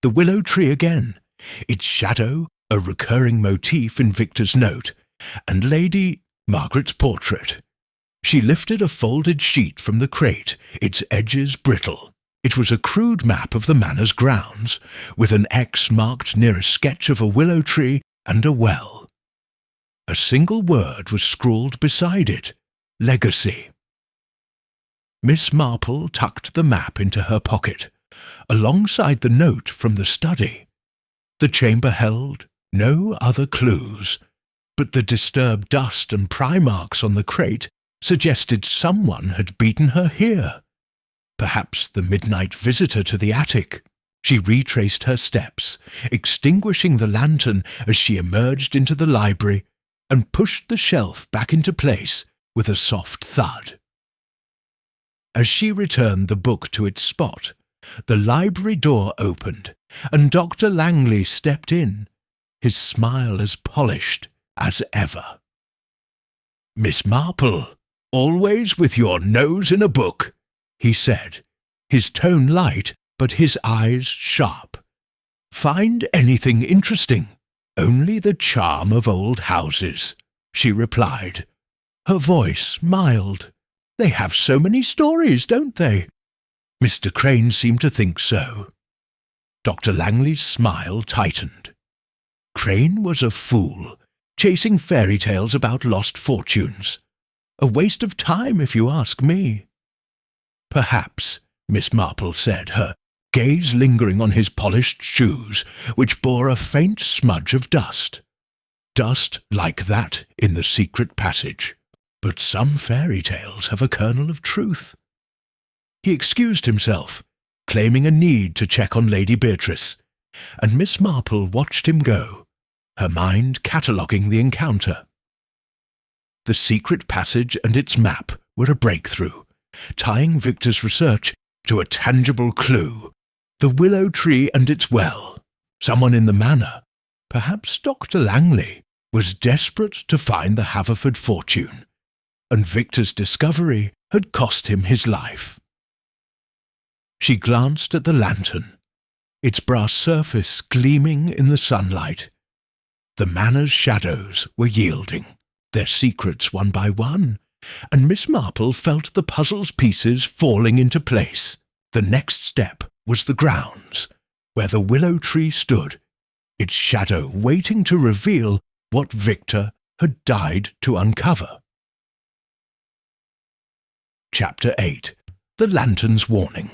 The willow tree again, its shadow a recurring motif in Victor's note, and Lady Margaret's portrait. She lifted a folded sheet from the crate, its edges brittle. It was a crude map of the manor's grounds, with an X marked near a sketch of a willow tree and a well. A single word was scrawled beside it: Legacy. Miss Marple tucked the map into her pocket, alongside the note from the study. The chamber held no other clues, but the disturbed dust and pry marks on the crate suggested someone had beaten her here. Perhaps the midnight visitor to the attic. She retraced her steps, extinguishing the lantern as she emerged into the library and pushed the shelf back into place with a soft thud. As she returned the book to its spot, the library door opened, and Dr. Langley stepped in, his smile as polished as ever. "Miss Marple, always with your nose in a book," he said, his tone light but his eyes sharp. "Find anything interesting?" "Only the charm of old houses," she replied, her voice mild. "They have so many stories, don't they?" Mr. Crane seemed to think so. Dr. Langley's smile tightened. Crane was a fool, chasing fairy tales about lost fortunes. A waste of time, if you ask me. "Perhaps," Miss Marple said, her gaze lingering on his polished shoes, which bore a faint smudge of dust. Dust like that in the secret passage. But some fairy tales have a kernel of truth. He excused himself, claiming a need to check on Lady Beatrice, and Miss Marple watched him go, her mind cataloguing the encounter. The secret passage and its map were a breakthrough, tying Victor's research to a tangible clue: the willow tree and its well. Someone in the manor, perhaps Dr. Langley, was desperate to find the Haverford fortune, and Victor's discovery had cost him his life. She glanced at the lantern, its brass surface gleaming in the sunlight. The manor's shadows were yielding, their secrets one by one, and Miss Marple felt the puzzle's pieces falling into place. The next step was the grounds, where the willow tree stood, its shadow waiting to reveal what Victor had died to uncover. Chapter 8. The Lantern's Warning.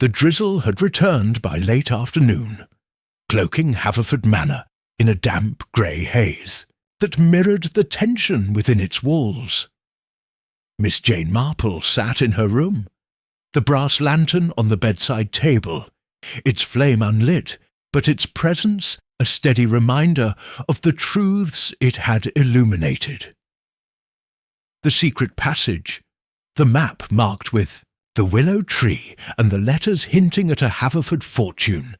The drizzle had returned by late afternoon, cloaking Haverford Manor in a damp grey haze that mirrored the tension within its walls. Miss Jane Marple sat in her room, the brass lantern on the bedside table, its flame unlit, but its presence a steady reminder of the truths it had illuminated. The secret passage, the map marked with the willow tree and the letters hinting at a Haverford fortune,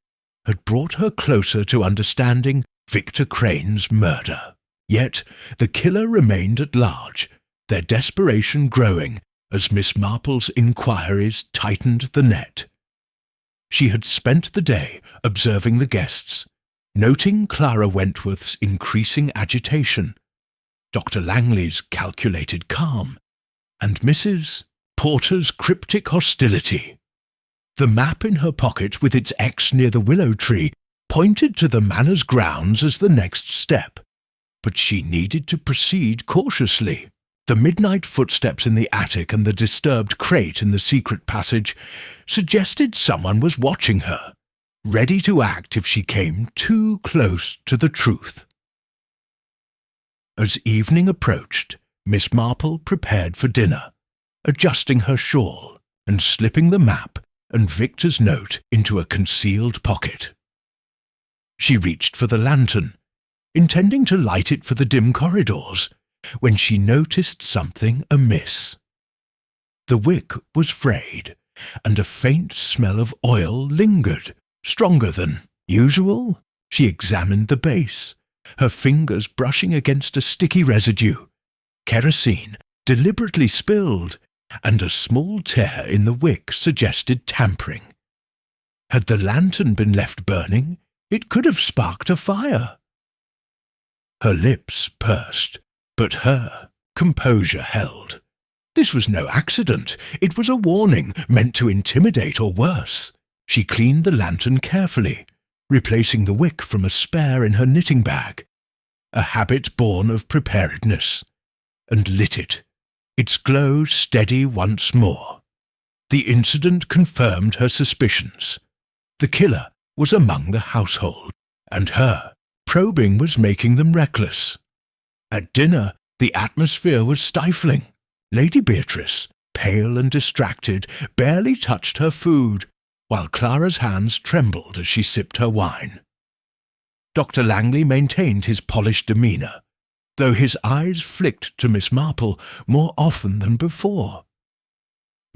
had brought her closer to understanding Victor Crane's murder. Yet the killer remained at large, their desperation growing as Miss Marple's inquiries tightened the net. She had spent the day observing the guests, noting Clara Wentworth's increasing agitation, Dr. Langley's calculated calm, and Mrs. Porter's cryptic hostility. The map in her pocket with its X near the willow tree pointed to the manor's grounds as the next step, but she needed to proceed cautiously. The midnight footsteps in the attic and the disturbed crate in the secret passage suggested someone was watching her, ready to act if she came too close to the truth. As evening approached, Miss Marple prepared for dinner, adjusting her shawl and slipping the map and Victor's note into a concealed pocket. She reached for the lantern, intending to light it for the dim corridors, when she noticed something amiss. The wick was frayed, and a faint smell of oil lingered, stronger than usual. She examined the base, her fingers brushing against a sticky residue, kerosene deliberately spilled, and a small tear in the wick suggested tampering. Had the lantern been left burning, it could have sparked a fire. Her lips pursed, but her composure held. This was no accident. It was a warning meant to intimidate or worse. She cleaned the lantern carefully, replacing the wick from a spare in her knitting bag, a habit born of preparedness, and lit it, its glow steady once more. The incident confirmed her suspicions. The killer was among the household, and her probing was making them reckless. At dinner, the atmosphere was stifling. Lady Beatrice, pale and distracted, barely touched her food, while Clara's hands trembled as she sipped her wine. Dr. Langley maintained his polished demeanour, though his eyes flicked to Miss Marple more often than before.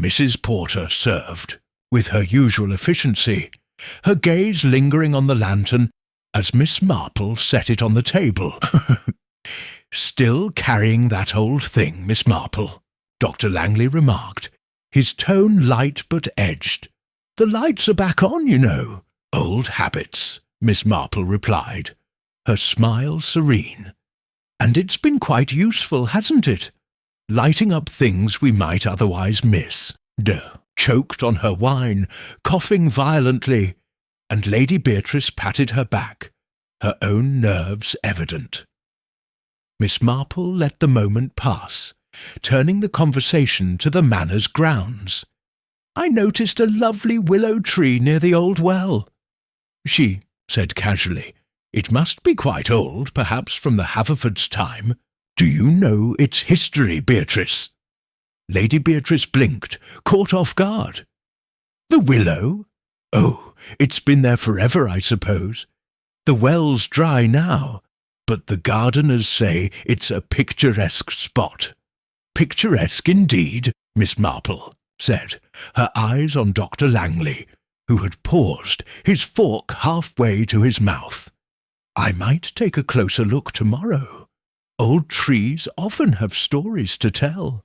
Mrs. Porter served, with her usual efficiency, her gaze lingering on the lantern as Miss Marple set it on the table. "Still carrying that old thing, Miss Marple," Dr. Langley remarked, his tone light but edged. "The lights are back on, you know." "Old habits," Miss Marple replied, her smile serene. "And it's been quite useful, hasn't it? Lighting up things we might otherwise miss." Choked on her wine, coughing violently, and Lady Beatrice patted her back, her own nerves evident. Miss Marple let the moment pass, turning the conversation to the manor's grounds. "I noticed a lovely willow tree near the old well," she said casually. "It must be quite old, perhaps from the Haverfords' time. Do you know its history, Beatrice?" Lady Beatrice blinked, caught off guard. "The willow? Oh, it's been there forever, I suppose. The well's dry now, but the gardeners say it's a picturesque spot." "Picturesque indeed," Miss Marple said, her eyes on Dr. Langley, who had paused, his fork halfway to his mouth. "I might take a closer look tomorrow. Old trees often have stories to tell."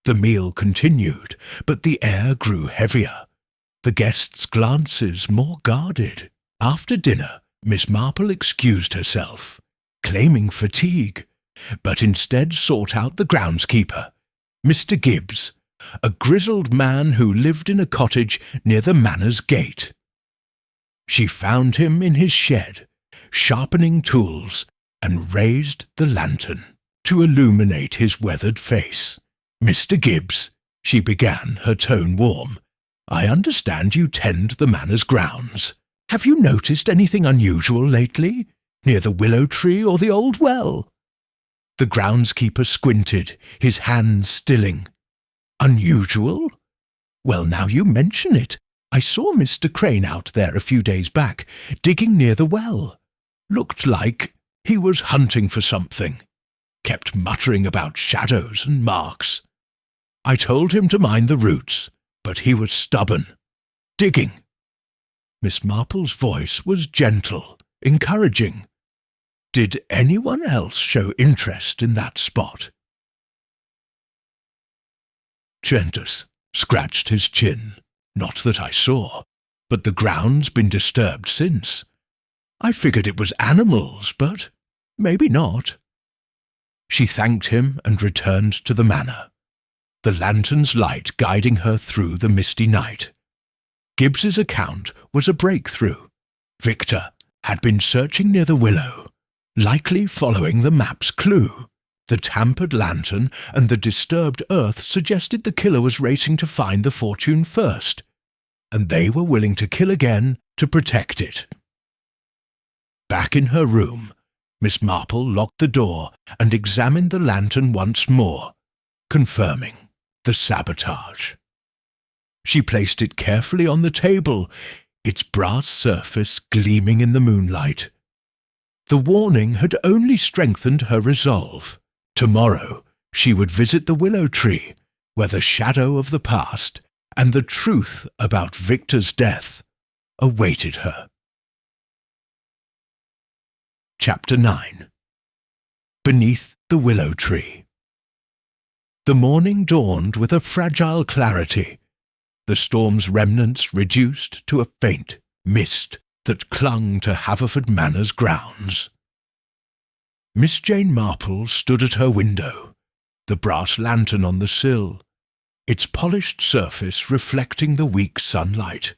The meal continued, but the air grew heavier, the guests' glances more guarded. After dinner, Miss Marple excused herself, claiming fatigue, but instead sought out the groundskeeper, Mr. Gibbs, a grizzled man who lived in a cottage near the manor's gate. She found him in his shed, sharpening tools, and raised the lantern to illuminate his weathered face. "Mr. Gibbs," she began, her tone warm, "I understand you tend the manor's grounds. Have you noticed anything unusual lately, near the willow tree or the old well?" The groundskeeper squinted, his hands stilling. "Unusual? Well, now you mention it, I saw Mr. Crane out there a few days back, digging near the well. Looked like he was hunting for something. Kept muttering about shadows and marks. I told him to mind the roots, but he was stubborn. Digging." Miss Marple's voice was gentle, encouraging. "Did anyone else show interest in that spot?" Gentus scratched his chin. "Not that I saw, but the ground's been disturbed since. I figured it was animals, but maybe not." She thanked him and returned to the manor, the lantern's light guiding her through the misty night. Gibbs's account was a breakthrough. Victor had been searching near the willow, likely following the map's clue. The tampered lantern and the disturbed earth suggested the killer was racing to find the fortune first, and they were willing to kill again to protect it. Back in her room, Miss Marple locked the door and examined the lantern once more, confirming the sabotage. She placed it carefully on the table, its brass surface gleaming in the moonlight. The warning had only strengthened her resolve. Tomorrow she would visit the willow tree, where the shadow of the past and the truth about Victor's death awaited her. Chapter 9. Beneath the Willow Tree. The morning dawned with a fragile clarity, the storm's remnants reduced to a faint mist that clung to Haverford Manor's grounds. Miss Jane Marple stood at her window, the brass lantern on the sill, its polished surface reflecting the weak sunlight.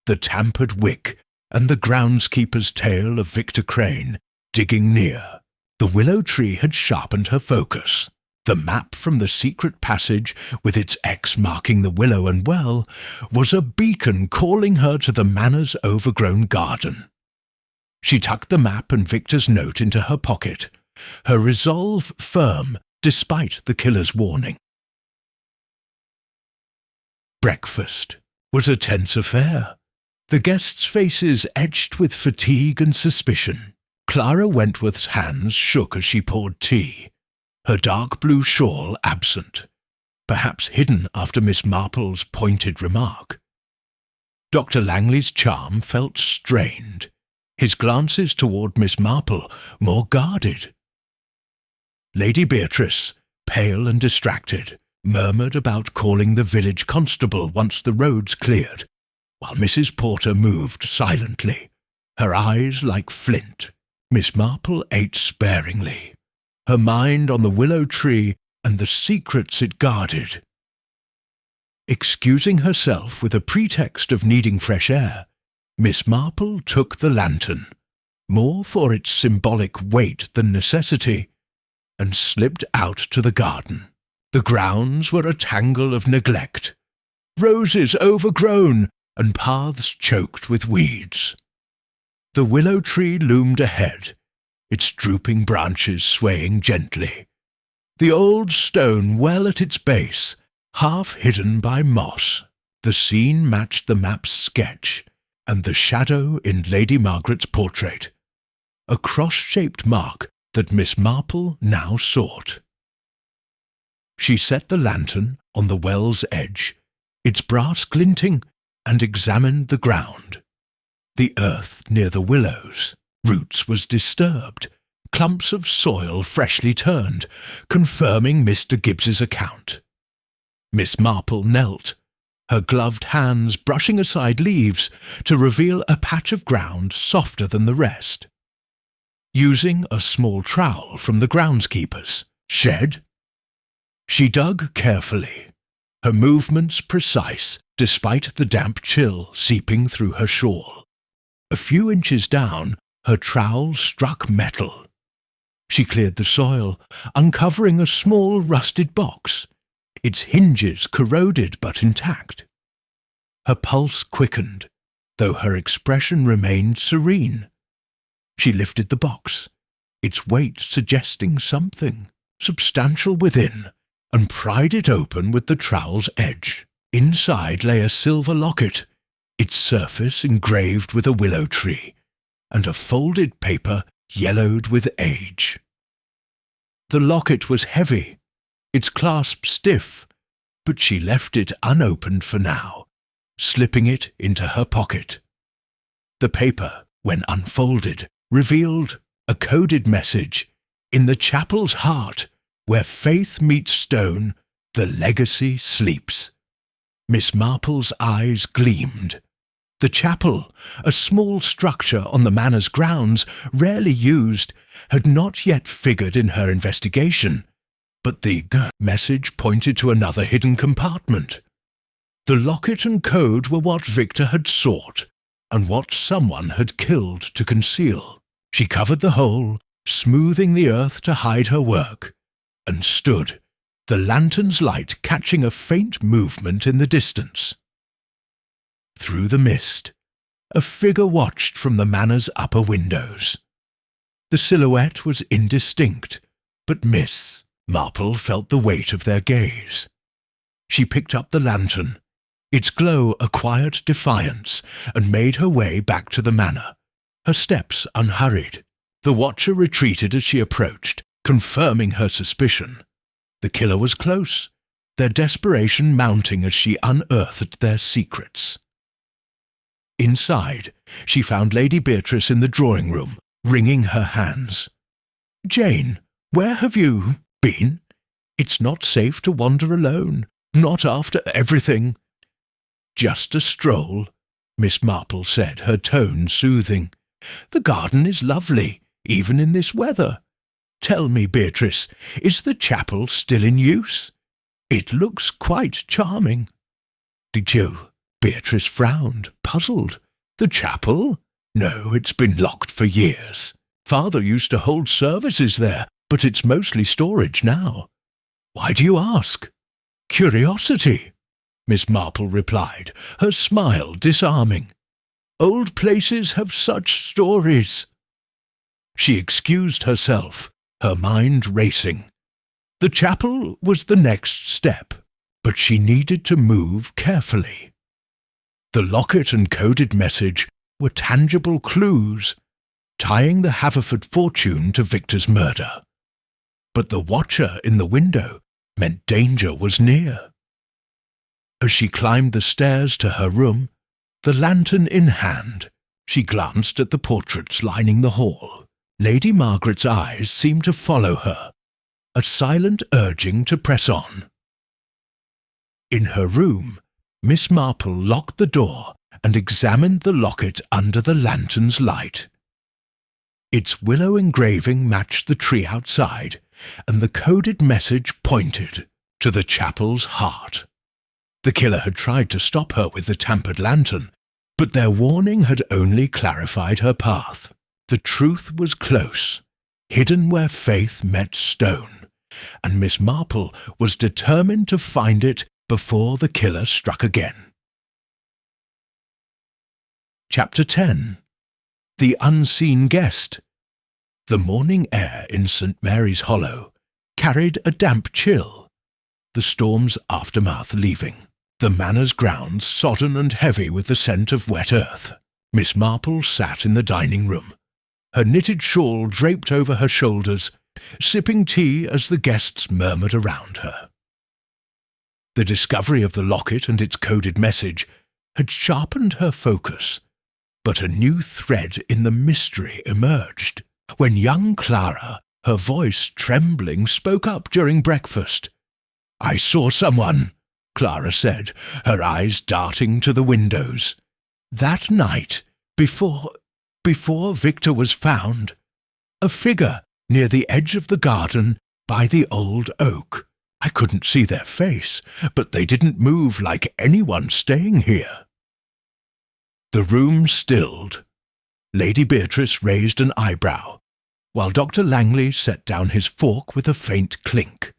The tampered wick and the groundskeeper's tale of Victor Crane digging near. The willow tree had sharpened her focus. The map from the secret passage, with its X marking the willow and well, was a beacon calling her to the manor's overgrown garden. She tucked the map and Victor's note into her pocket, her resolve firm despite the killer's warning. Breakfast was a tense affair, the guests' faces etched with fatigue and suspicion. Clara Wentworth's hands shook as she poured tea, her dark blue shawl absent, perhaps hidden after Miss Marple's pointed remark. Dr. Langley's charm felt strained, his glances toward Miss Marple more guarded. Lady Beatrice, pale and distracted, murmured about calling the village constable once the roads cleared, while Mrs. Porter moved silently, her eyes like flint. Miss Marple ate sparingly, her mind on the willow tree and the secrets it guarded. Excusing herself with a pretext of needing fresh air, Miss Marple took the lantern, more for its symbolic weight than necessity, and slipped out to the garden. The grounds were a tangle of neglect, roses overgrown and paths choked with weeds. The willow tree loomed ahead, its drooping branches swaying gently, the old stone well at its base, half hidden by moss. The scene matched the map's sketch and the shadow in Lady Margaret's portrait, a cross-shaped mark that Miss Marple now sought. She set the lantern on the well's edge, its brass glinting, and examined the ground. The earth near the willows' roots was disturbed, clumps of soil freshly turned, confirming Mr. Gibbs's account. Miss Marple knelt, her gloved hands brushing aside leaves to reveal a patch of ground softer than the rest. Using a small trowel from the groundskeeper's shed, she dug carefully, her movements precise despite the damp chill seeping through her shawl. A few inches down, her trowel struck metal. She cleared the soil, uncovering a small rusted box, its hinges corroded but intact. Her pulse quickened, though her expression remained serene. She lifted the box, its weight suggesting something substantial within, and pried it open with the trowel's edge. Inside lay a silver locket, its surface engraved with a willow tree, and a folded paper yellowed with age. The locket was heavy, its clasp stiff, but she left it unopened for now, slipping it into her pocket. The paper, when unfolded, revealed a coded message. In the chapel's heart, where faith meets stone, the legacy sleeps. Miss Marple's eyes gleamed. The chapel, a small structure on the manor's grounds, rarely used, had not yet figured in her investigation, but the message pointed to another hidden compartment. The locket and code were what Victor had sought, and what someone had killed to conceal. She covered the hole, smoothing the earth to hide her work, and stood, the lantern's light catching a faint movement in the distance. Through the mist, a figure watched from the manor's upper windows. The silhouette was indistinct, but Miss Marple felt the weight of their gaze. She picked up the lantern. Its glow acquired defiance, and made her way back to the manor, her steps unhurried. The watcher retreated as she approached, confirming her suspicion. The killer was close, their desperation mounting as she unearthed their secrets. Inside, she found Lady Beatrice in the drawing-room, wringing her hands. "Jane, where have you been? It's not safe to wander alone, not after everything." "Just a stroll," Miss Marple said, her tone soothing. "The garden is lovely, even in this weather. Tell me, Beatrice, is the chapel still in use? It looks quite charming." "Did you?" Beatrice frowned, puzzled. "The chapel? No, it's been locked for years. Father used to hold services there, but it's mostly storage now." "Why do you ask?" "Curiosity," Miss Marple replied, her smile disarming. "Old places have such stories." She excused herself, her mind racing. The chapel was the next step, but she needed to move carefully. The locket and coded message were tangible clues, tying the Haverford fortune to Victor's murder. But the watcher in the window meant danger was near. As she climbed the stairs to her room, the lantern in hand, she glanced at the portraits lining the hall. Lady Margaret's eyes seemed to follow her, a silent urging to press on. In her room, Miss Marple locked the door and examined the locket under the lantern's light. Its willow engraving matched the tree outside, and the coded message pointed to the chapel's heart. The killer had tried to stop her with the tampered lantern, but their warning had only clarified her path. The truth was close, hidden where faith met stone, and Miss Marple was determined to find it before the killer struck again. Chapter 10. The Unseen Guest. The morning air in St. Mary's Hollow carried a damp chill, the storm's aftermath leaving. The manor's grounds sodden and heavy with the scent of wet earth. Miss Marple sat in the dining room, her knitted shawl draped over her shoulders, sipping tea as the guests murmured around her. The discovery of the locket and its coded message had sharpened her focus, but a new thread in the mystery emerged when young Clara, her voice trembling, spoke up during breakfast. "I saw someone," Clara said, her eyes darting to the windows. "That night, before Victor was found, a figure near the edge of the garden by the old oak. I couldn't see their face, but they didn't move like anyone staying here." The room stilled. Lady Beatrice raised an eyebrow, while Dr. Langley set down his fork with a faint clink.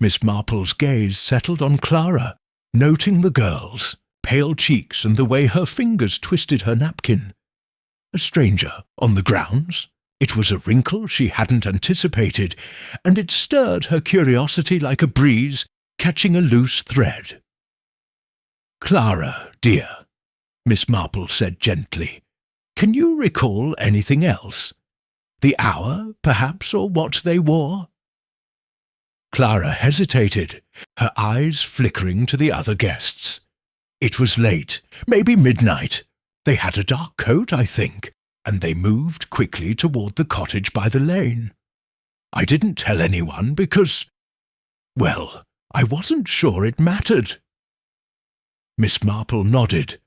Miss Marple's gaze settled on Clara, noting the girl's pale cheeks and the way her fingers twisted her napkin. A stranger on the grounds? It was a wrinkle she hadn't anticipated, and it stirred her curiosity like a breeze catching a loose thread. "Clara, dear," Miss Marple said gently, "can you recall anything else? The hour, perhaps, or what they wore?" Clara hesitated, her eyes flickering to the other guests. "It was late, maybe midnight. They had a dark coat, I think, and they moved quickly toward the cottage by the lane. I didn't tell anyone because, well, I wasn't sure it mattered." Miss Marple nodded,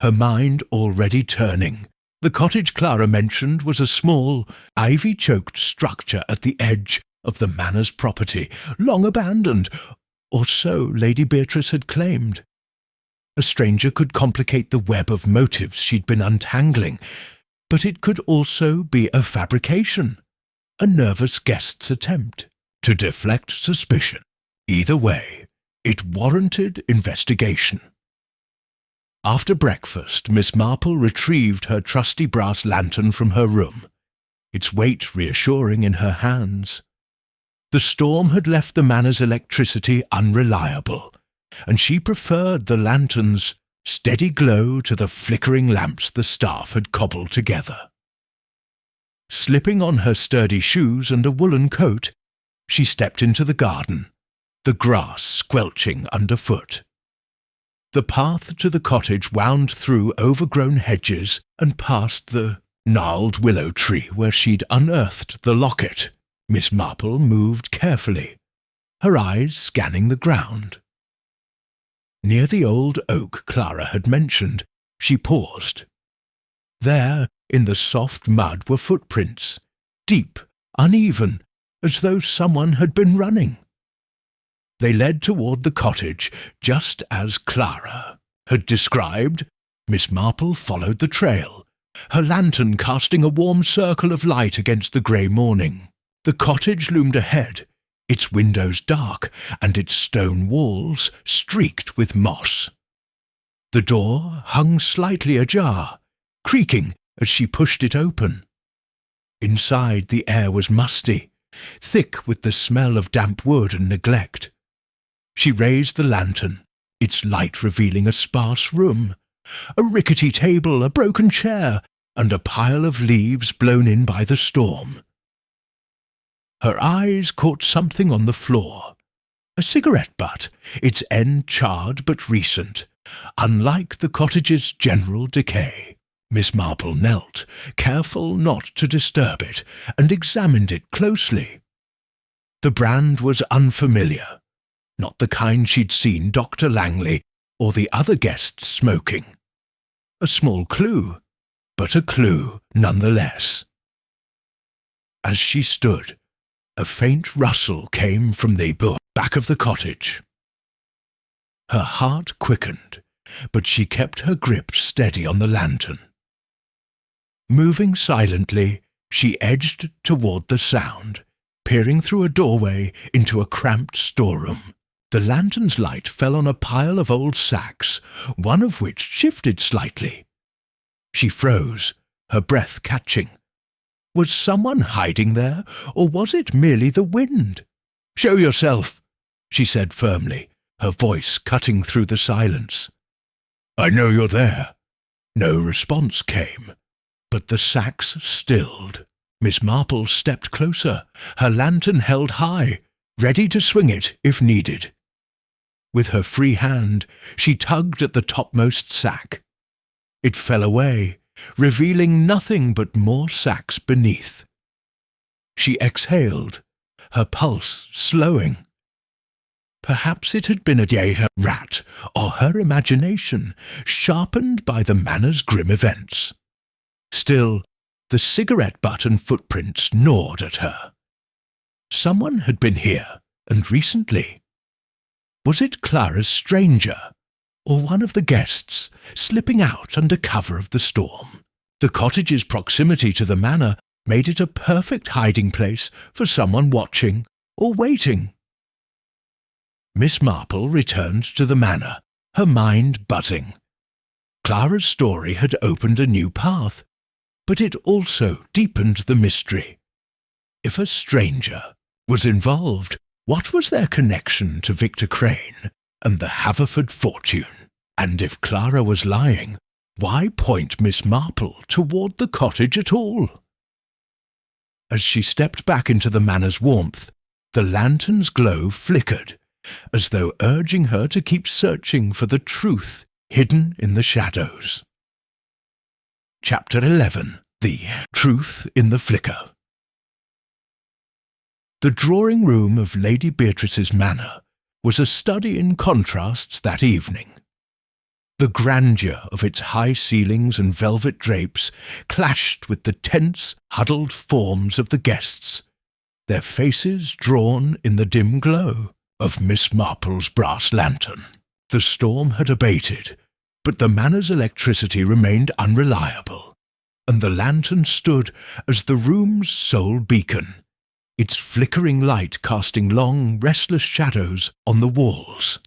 her mind already turning. The cottage Clara mentioned was a small, ivy-choked structure at the edge of the manor's property, long abandoned, or so Lady Beatrice had claimed. A stranger could complicate the web of motives she'd been untangling, but it could also be a fabrication, a nervous guest's attempt to deflect suspicion. Either way, it warranted investigation. After breakfast, Miss Marple retrieved her trusty brass lantern from her room, its weight reassuring in her hands. The storm had left the manor's electricity unreliable, and she preferred the lantern's steady glow to the flickering lamps the staff had cobbled together. Slipping on her sturdy shoes and a woolen coat, she stepped into the garden, the grass squelching underfoot. The path to the cottage wound through overgrown hedges and past the gnarled willow tree where she'd unearthed the locket. Miss Marple moved carefully, her eyes scanning the ground. Near the old oak Clara had mentioned, she paused. There, in the soft mud, were footprints, deep uneven, as though someone had been running. They led toward the cottage just as Clara had described. Miss Marple followed the trail, her lantern casting a warm circle of light against the grey morning. The cottage loomed ahead, its windows dark and its stone walls streaked with moss. The door hung slightly ajar, creaking as she pushed it open. Inside the air was musty, thick with the smell of damp wood and neglect. She raised the lantern, its light revealing a sparse room, a rickety table, a broken chair, and a pile of leaves blown in by the storm. Her eyes caught something on the floor, a cigarette butt, its end charred but recent, unlike the cottage's general decay. Miss Marple knelt, careful not to disturb it, and examined it closely. The brand was unfamiliar, not the kind she'd seen Dr. Langley or the other guests smoking. A small clue, but a clue nonetheless. As she stood, a faint rustle came from the back of the cottage. Her heart quickened, but she kept her grip steady on the lantern. Moving silently, she edged toward the sound, peering through a doorway into a cramped storeroom. The lantern's light fell on a pile of old sacks, one of which shifted slightly. She froze, her breath catching. Was someone hiding there, or was it merely the wind? "Show yourself," she said firmly, her voice cutting through the silence. "I know you're there." No response came, but the sacks stilled. Miss Marple stepped closer, her lantern held high, ready to swing it if needed. With her free hand, she tugged at the topmost sack. It fell away, revealing nothing but more sacks beneath. She exhaled, her pulse slowing. Perhaps it had been a rat, or her imagination, sharpened by the manor's grim events. Still, the cigarette butt and footprints gnawed at her. Someone had been here, and recently. Was it Clara's stranger, or one of the guests, slipping out under cover of the storm? The cottage's proximity to the manor made it a perfect hiding place for someone watching or waiting. Miss Marple returned to the manor, her mind buzzing. Clara's story had opened a new path, but it also deepened the mystery. If a stranger was involved, what was their connection to Victor Crane and the Haverford fortune? And if Clara was lying, why point Miss Marple toward the cottage at all? As she stepped back into the manor's warmth, the lantern's glow flickered, as though urging her to keep searching for the truth hidden in the shadows. Chapter 11. The Truth in the Flicker. The drawing-room of Lady Beatrice's manor was a study in contrasts that evening. The grandeur of its high ceilings and velvet drapes clashed with the tense, huddled forms of the guests, their faces drawn in the dim glow of Miss Marple's brass lantern. The storm had abated, but the manor's electricity remained unreliable, and the lantern stood as the room's sole beacon, its flickering light casting long, restless shadows on the walls.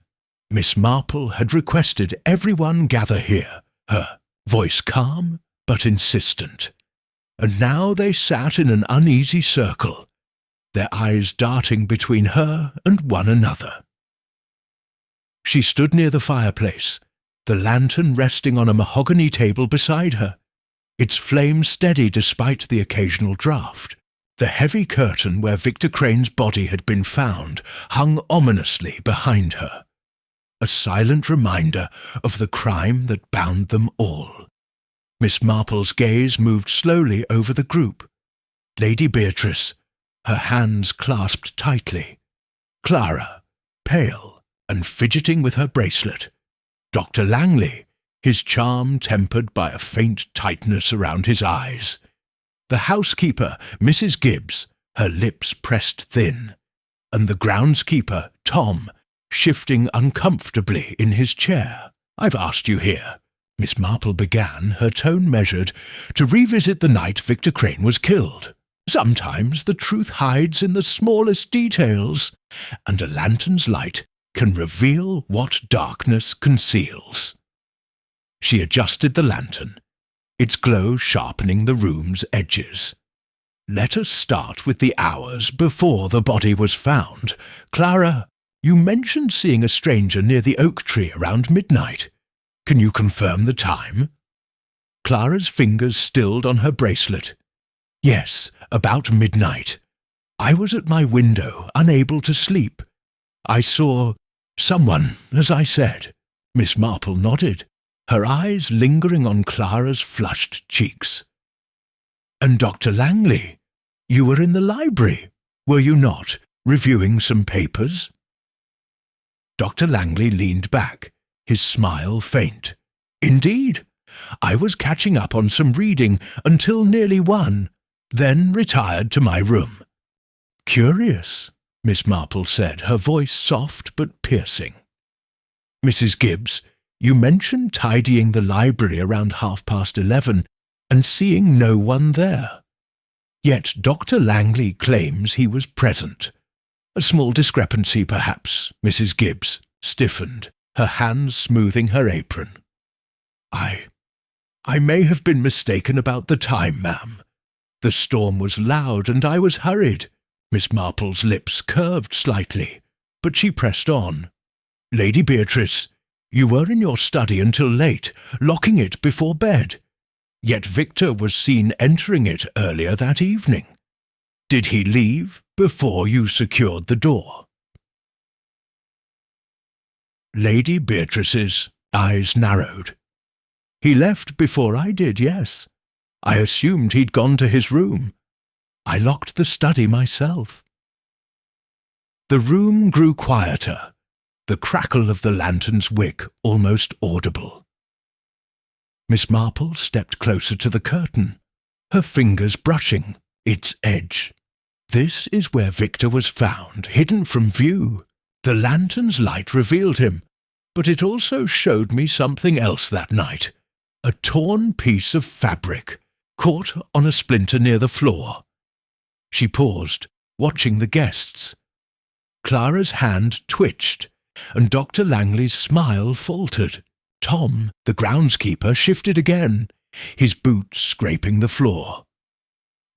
Miss Marple had requested everyone gather here, her voice calm but insistent, and now they sat in an uneasy circle, their eyes darting between her and one another. She stood near the fireplace, the lantern resting on a mahogany table beside her, its flame steady despite the occasional draught. The heavy curtain where Victor Crane's body had been found hung ominously behind her, a silent reminder of the crime that bound them all. Miss Marple's gaze moved slowly over the group. Lady Beatrice, her hands clasped tightly. Clara, pale and fidgeting with her bracelet. Dr. Langley, his charm tempered by a faint tightness around his eyes. The housekeeper, Mrs. Gibbs, her lips pressed thin, and the groundskeeper, Tom, shifting uncomfortably in his chair. "I've asked you here," Miss Marple began, her tone measured, "to revisit the night Victor Crane was killed. Sometimes the truth hides in the smallest details, and a lantern's light can reveal what darkness conceals." She adjusted the lantern, its glow sharpening the room's edges. "Let us start with the hours before the body was found. Clara, you mentioned seeing a stranger near the oak tree around midnight. Can you confirm the time?" Clara's fingers stilled on her bracelet. "Yes, about midnight. I was at my window, unable to sleep. I saw someone, as I said." Miss Marple nodded, her eyes lingering on Clara's flushed cheeks. "And Dr. Langley, you were in the library, were you not, reviewing some papers?" Dr. Langley leaned back, his smile faint. "Indeed. I was catching up on some reading until nearly 1, then retired to my room." "Curious," Miss Marple said, her voice soft but piercing. "Mrs. Gibbs, you mentioned tidying the library around 11:30 and seeing no one there. Yet Dr. Langley claims he was present. A small discrepancy, perhaps." Mrs. Gibbs stiffened, her hands smoothing her apron. I may have been mistaken about the time, ma'am. The storm was loud and I was hurried." Miss Marple's lips curved slightly, but she pressed on. "Lady Beatrice, you were in your study until late, locking it before bed. Yet Victor was seen entering it earlier that evening. Did he leave before you secured the door?" Lady Beatrice's eyes narrowed. "He left before I did, yes. I assumed he'd gone to his room. I locked the study myself." The room grew quieter, the crackle of the lantern's wick almost audible. Miss Marple stepped closer to the curtain, her fingers brushing its edge. "This is where Victor was found, hidden from view. The lantern's light revealed him, but it also showed me something else that night. A torn piece of fabric, caught on a splinter near the floor." She paused, watching the guests. Clara's hand twitched, and Dr. Langley's smile faltered. Tom, the groundskeeper, shifted again, his boots scraping the floor.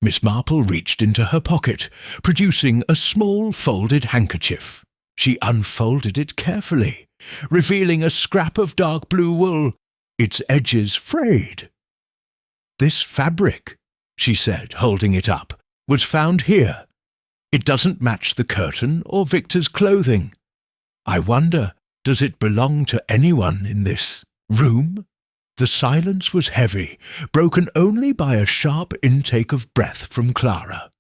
Miss Marple reached into her pocket, producing a small folded handkerchief. She unfolded it carefully, revealing a scrap of dark blue wool, its edges frayed. "This fabric," she said, holding it up, "was found here. It doesn't match the curtain or Victor's clothing. I wonder, does it belong to anyone in this room?" The silence was heavy, broken only by a sharp intake of breath from Clara.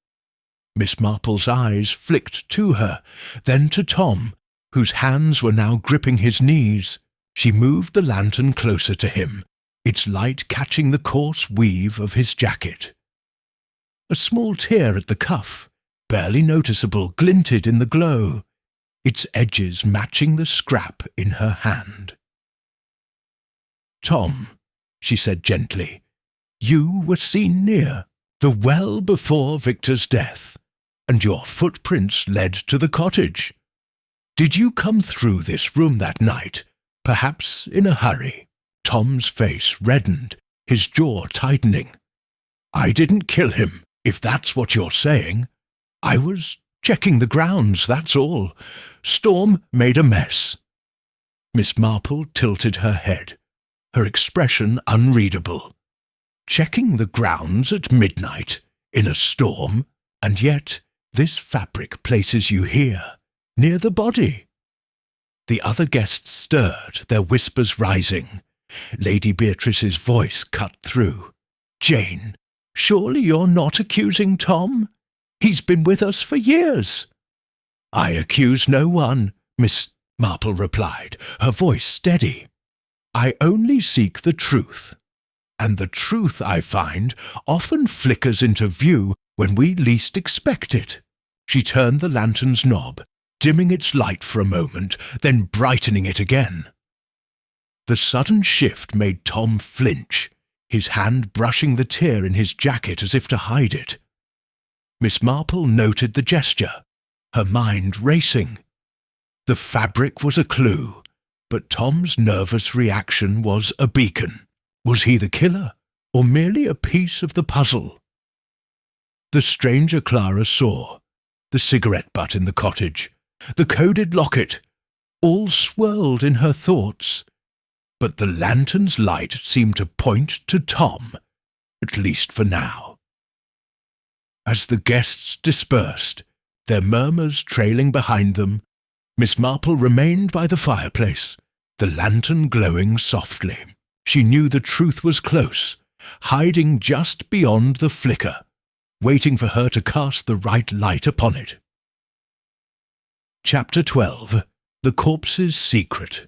Miss Marple's eyes flicked to her, then to Tom, whose hands were now gripping his knees. She moved the lantern closer to him, its light catching the coarse weave of his jacket. A small tear at the cuff, barely noticeable, glinted in the glow, its edges matching the scrap in her hand. "Tom," she said gently, "you were seen near the well before Victor's death, and your footprints led to the cottage. Did you come through this room that night, perhaps in a hurry?" Tom's face reddened, his jaw tightening. "I didn't kill him, if that's what you're saying. I was checking the grounds, that's all. Storm made a mess." Miss Marple tilted her head, her expression unreadable. "Checking the grounds at midnight, in a storm, and yet this fabric places you here, near the body." The other guests stirred, their whispers rising. Lady Beatrice's voice cut through. "Jane, surely you're not accusing Tom? He's been with us for years." "I accuse no one," Miss Marple replied, her voice steady. "I only seek the truth, and the truth, I find, often flickers into view when we least expect it. She turned the lantern's knob, dimming its light for a moment, then brightening it again. The sudden shift made Tom flinch, his hand brushing the tear in his jacket as if to hide it. Miss Marple noted the gesture, her mind racing. The fabric was a clue, but Tom's nervous reaction was a beacon. Was he the killer, or merely a piece of the puzzle? The stranger Clara saw, the cigarette butt in the cottage, the coded locket, all swirled in her thoughts. But the lantern's light seemed to point to Tom, at least for now. As the guests dispersed, their murmurs trailing behind them, Miss Marple remained by the fireplace, the lantern glowing softly. She knew the truth was close, hiding just beyond the flicker, waiting for her to cast the right light upon it. Chapter 12. The Corpse's Secret.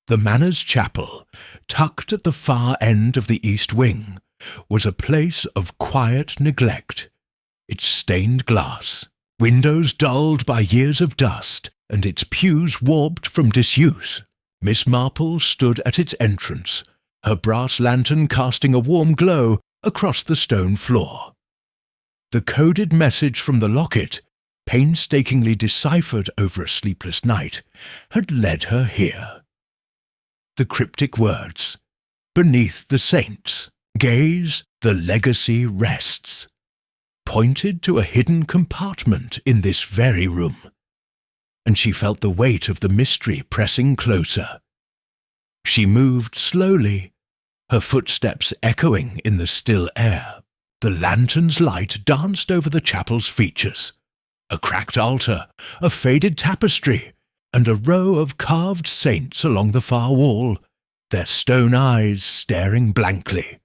The Manor's chapel, tucked at the far end of the east wing, was a place of quiet neglect. Its stained glass, windows dulled by years of dust, and its pews warped from disuse. Miss Marple stood at its entrance, her brass lantern casting a warm glow across the stone floor. The coded message from the locket, painstakingly deciphered over a sleepless night, had led her here. The cryptic words, "Beneath the saints, gaze, the legacy rests," pointed to a hidden compartment in this very room, and she felt the weight of the mystery pressing closer. She moved slowly, her footsteps echoing in the still air. The lantern's light danced over the chapel's features, a cracked altar, a faded tapestry, and a row of carved saints along the far wall, their stone eyes staring blankly.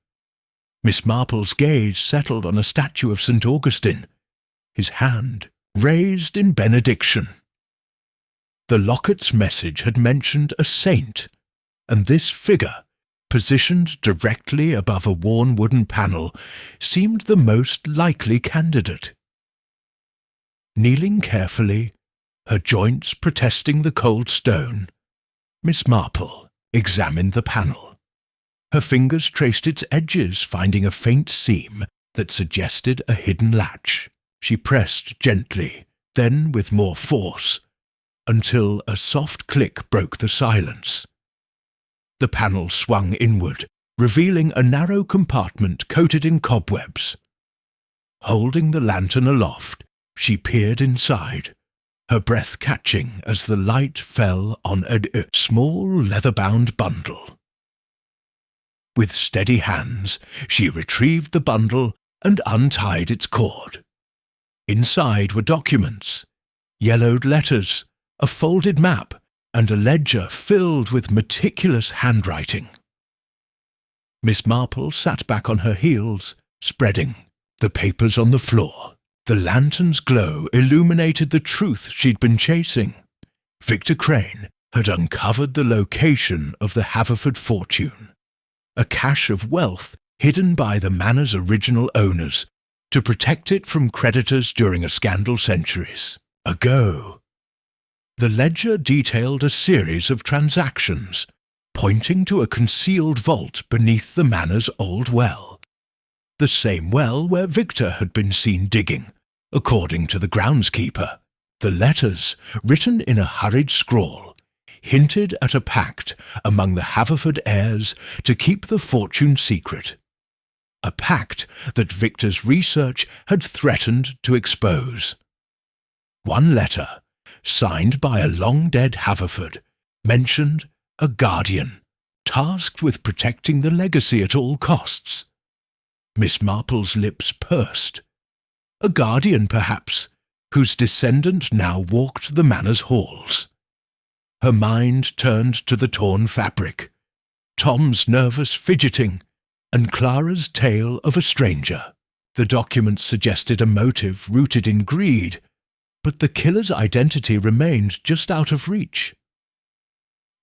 Miss Marple's gaze settled on a statue of St. Augustine, his hand raised in benediction. The locket's message had mentioned a saint, and this figure, positioned directly above a worn wooden panel, seemed the most likely candidate. Kneeling carefully, her joints protesting the cold stone, Miss Marple examined the panel. Her fingers traced its edges, finding a faint seam that suggested a hidden latch. She pressed gently, then with more force, until a soft click broke the silence. The panel swung inward, revealing a narrow compartment coated in cobwebs. Holding the lantern aloft, she peered inside, her breath catching as the light fell on a small leather-bound bundle. With steady hands, she retrieved the bundle and untied its cord. Inside were documents, yellowed letters, a folded map, and a ledger filled with meticulous handwriting. Miss Marple sat back on her heels, spreading the papers on the floor. The lantern's glow illuminated the truth she'd been chasing. Victor Crane had uncovered the location of the Haverford fortune, a cache of wealth hidden by the manor's original owners to protect it from creditors during a scandal centuries ago. The ledger detailed a series of transactions, pointing to a concealed vault beneath the manor's old well, the same well where Victor had been seen digging, according to the groundskeeper. The letters, written in a hurried scrawl, hinted at a pact among the Haverford heirs to keep the fortune secret, a pact that Victor's research had threatened to expose. One letter, signed by a long-dead Haverford, mentioned a guardian, tasked with protecting the legacy at all costs. Miss Marple's lips pursed. A guardian, perhaps, whose descendant now walked the manor's halls. Her mind turned to the torn fabric, Tom's nervous fidgeting, and Clara's tale of a stranger. The documents suggested a motive rooted in greed, but the killer's identity remained just out of reach.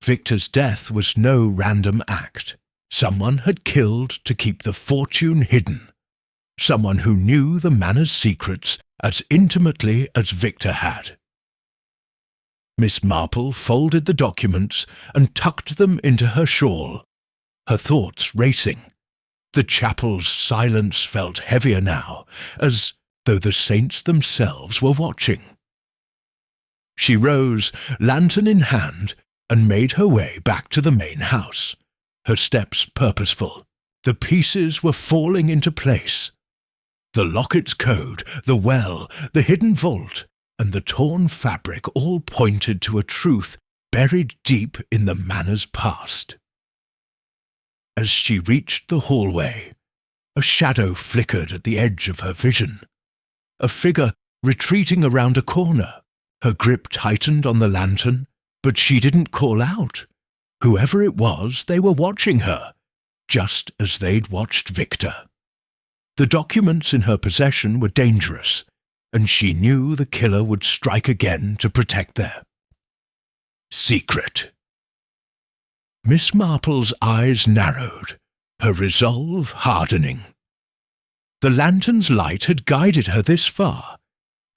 Victor's death was no random act. Someone had killed to keep the fortune hidden. someone who knew the manor's secrets as intimately as Victor had. Miss Marple folded the documents and tucked them into her shawl, her thoughts racing. The chapel's silence felt heavier now, as though the saints themselves were watching. She rose, lantern in hand, and made her way back to the main house, her steps purposeful. The pieces were falling into place. The locket's code, the well, the hidden vault, and the torn fabric all pointed to a truth buried deep in the manor's past. As she reached the hallway, a shadow flickered at the edge of her vision. A figure retreating around a corner. Her grip tightened on the lantern, but she didn't call out. Whoever it was, they were watching her, just as they'd watched Victor. The documents in her possession were dangerous, and she knew the killer would strike again to protect their secret. Miss Marple's eyes narrowed, her resolve hardening. The lantern's light had guided her this far,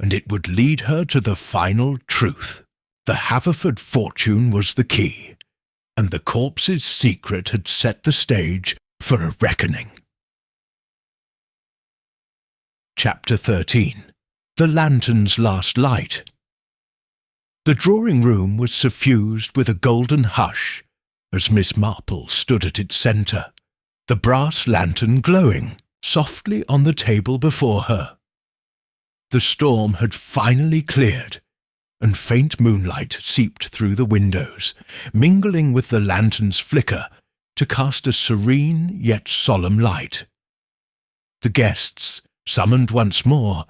and it would lead her to the final truth. The Haverford fortune was the key, and the corpse's secret had set the stage for a reckoning. Chapter 13. The Lantern's Last Light. The drawing-room was suffused with a golden hush as Miss Marple stood at its centre, the brass lantern glowing softly on the table before her. The storm had finally cleared, and faint moonlight seeped through the windows, mingling with the lantern's flicker to cast a serene yet solemn light. The guests, summoned once more,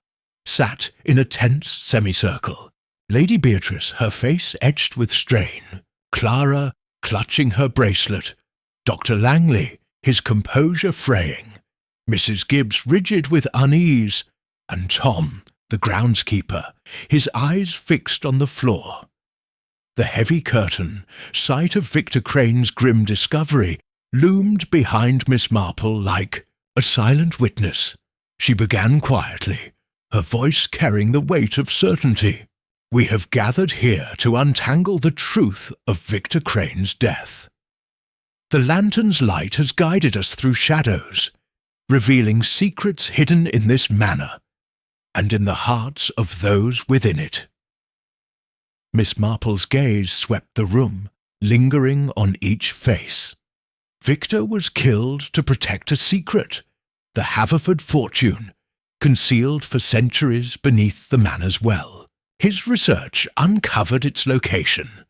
sat in a tense semicircle, Lady Beatrice, her face etched with strain, Clara clutching her bracelet, Dr. Langley, his composure fraying, Mrs. Gibbs rigid with unease, and Tom, the groundskeeper, his eyes fixed on the floor. The heavy curtain, sight of Victor Crane's grim discovery, loomed behind Miss Marple like a silent witness. She began quietly, her voice carrying the weight of certainty. We have gathered here to untangle the truth of Victor Crane's death. The lantern's light has guided us through shadows, revealing secrets hidden in this manor, and in the hearts of those within it. Miss Marple's gaze swept the room, lingering on each face. Victor was killed to protect a secret, the Haverford fortune, concealed for centuries beneath the manor's well. His research uncovered its location,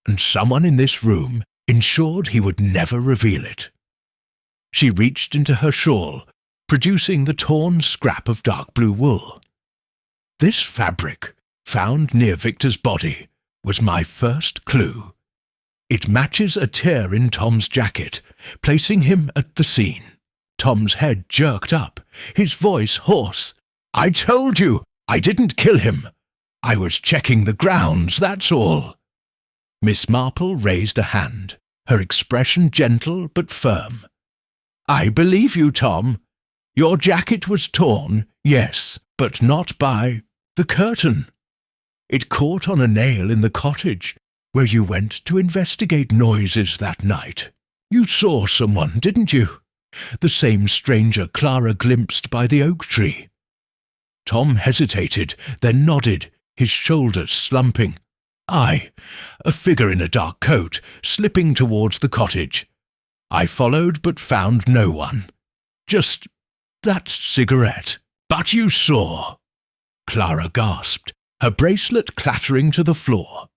and someone in this room ensured he would never reveal it. She reached into her shawl, producing the torn scrap of dark blue wool. This fabric, found near Victor's body, was my first clue. It matches a tear in Tom's jacket, placing him at the scene. Tom's head jerked up, his voice hoarse. "I told you, I didn't kill him. I was checking the grounds, that's all." Miss Marple raised a hand, her expression gentle but firm. "I believe you, Tom. Your jacket was torn, yes, but not by the curtain. It caught on a nail in the cottage, where you went to investigate noises that night. You saw someone, didn't you? The same stranger Clara glimpsed by the oak tree." Tom hesitated, then nodded, his shoulders slumping. "Aye, a figure in a dark coat, slipping towards the cottage. I followed but found no one. Just that cigarette." "But you saw—" Clara gasped, her bracelet clattering to the floor.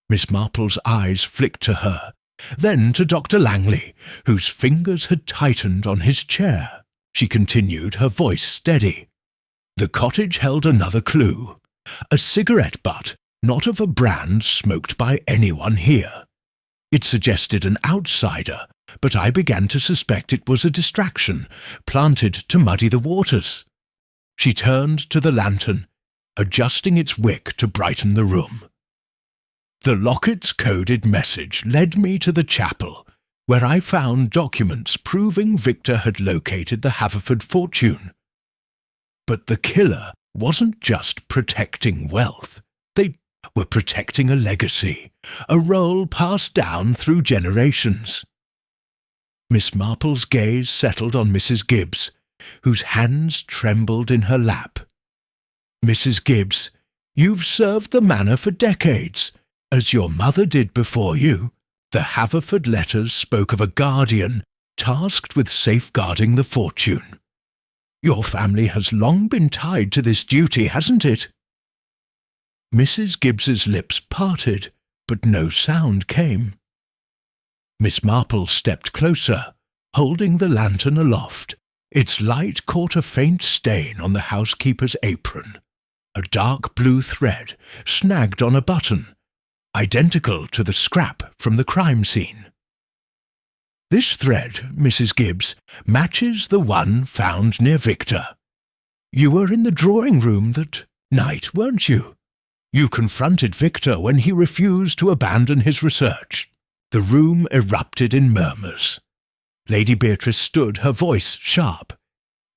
Miss Marple's eyes flicked to her, then to Dr. Langley, whose fingers had tightened on his chair. She continued, her voice steady. The cottage held another clue. A cigarette butt, not of a brand smoked by anyone here. It suggested an outsider, but I began to suspect it was a distraction, planted to muddy the waters. She turned to the lantern, adjusting its wick to brighten the room. The locket's coded message led me to the chapel, where I found documents proving Victor had located the Haverford fortune. But the killer wasn't just protecting wealth. They were protecting a legacy, a role passed down through generations. Miss Marple's gaze settled on Mrs. Gibbs, whose hands trembled in her lap. Mrs. Gibbs, you've served the manor for decades, as your mother did before you. The Haverford letters spoke of a guardian tasked with safeguarding the fortune. Your family has long been tied to this duty, hasn't it? Mrs. Gibbs's lips parted, but no sound came. Miss Marple stepped closer, holding the lantern aloft. Its light caught a faint stain on the housekeeper's apron, a dark blue thread snagged on a button, identical to the scrap from the crime scene. This thread, Mrs. Gibbs, matches the one found near Victor. You were in the drawing room that night, weren't you? You confronted Victor when he refused to abandon his research. The room erupted in murmurs. Lady Beatrice stood, her voice sharp.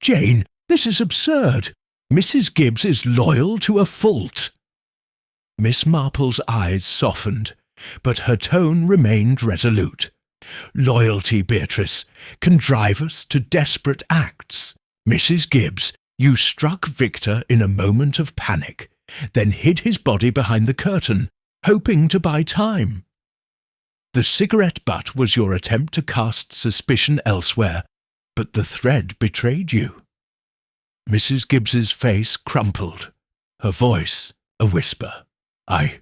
Jane, this is absurd. Mrs. Gibbs is loyal to a fault. Miss Marple's eyes softened, but her tone remained resolute. Loyalty, Beatrice, can drive us to desperate acts. Mrs. Gibbs, you struck Victor in a moment of panic, then hid his body behind the curtain, hoping to buy time. The cigarette butt was your attempt to cast suspicion elsewhere, but the thread betrayed you. Mrs. Gibbs's face crumpled, her voice a whisper. I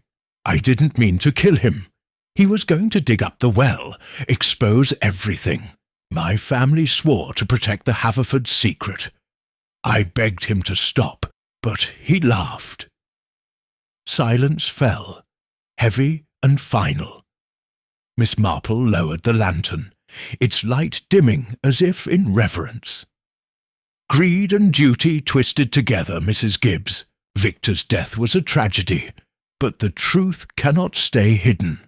didn't mean to kill him. He was going to dig up the well, expose everything. My family swore to protect the Haverford secret. I begged him to stop, but he laughed. Silence fell, heavy and final. Miss Marple lowered the lantern, its light dimming as if in reverence. Greed and duty twisted together, Mrs. Gibbs. Victor's death was a tragedy, but the truth cannot stay hidden.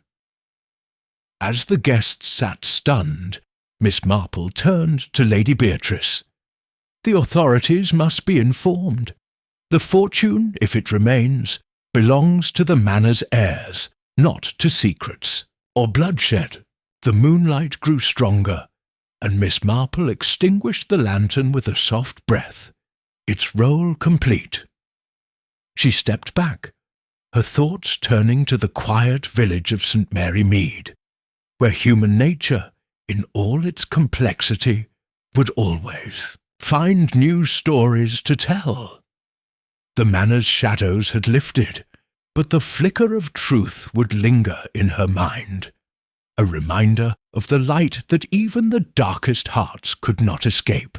As the guests sat stunned, Miss Marple turned to Lady Beatrice. The authorities must be informed. The fortune, if it remains, belongs to the manor's heirs, not to secrets or bloodshed. The moonlight grew stronger, and Miss Marple extinguished the lantern with a soft breath, its role complete. She stepped back, her thoughts turning to the quiet village of St. Mary Mead, where human nature, in all its complexity, would always find new stories to tell. The manor's shadows had lifted, but the flicker of truth would linger in her mind, a reminder of the light that even the darkest hearts could not escape.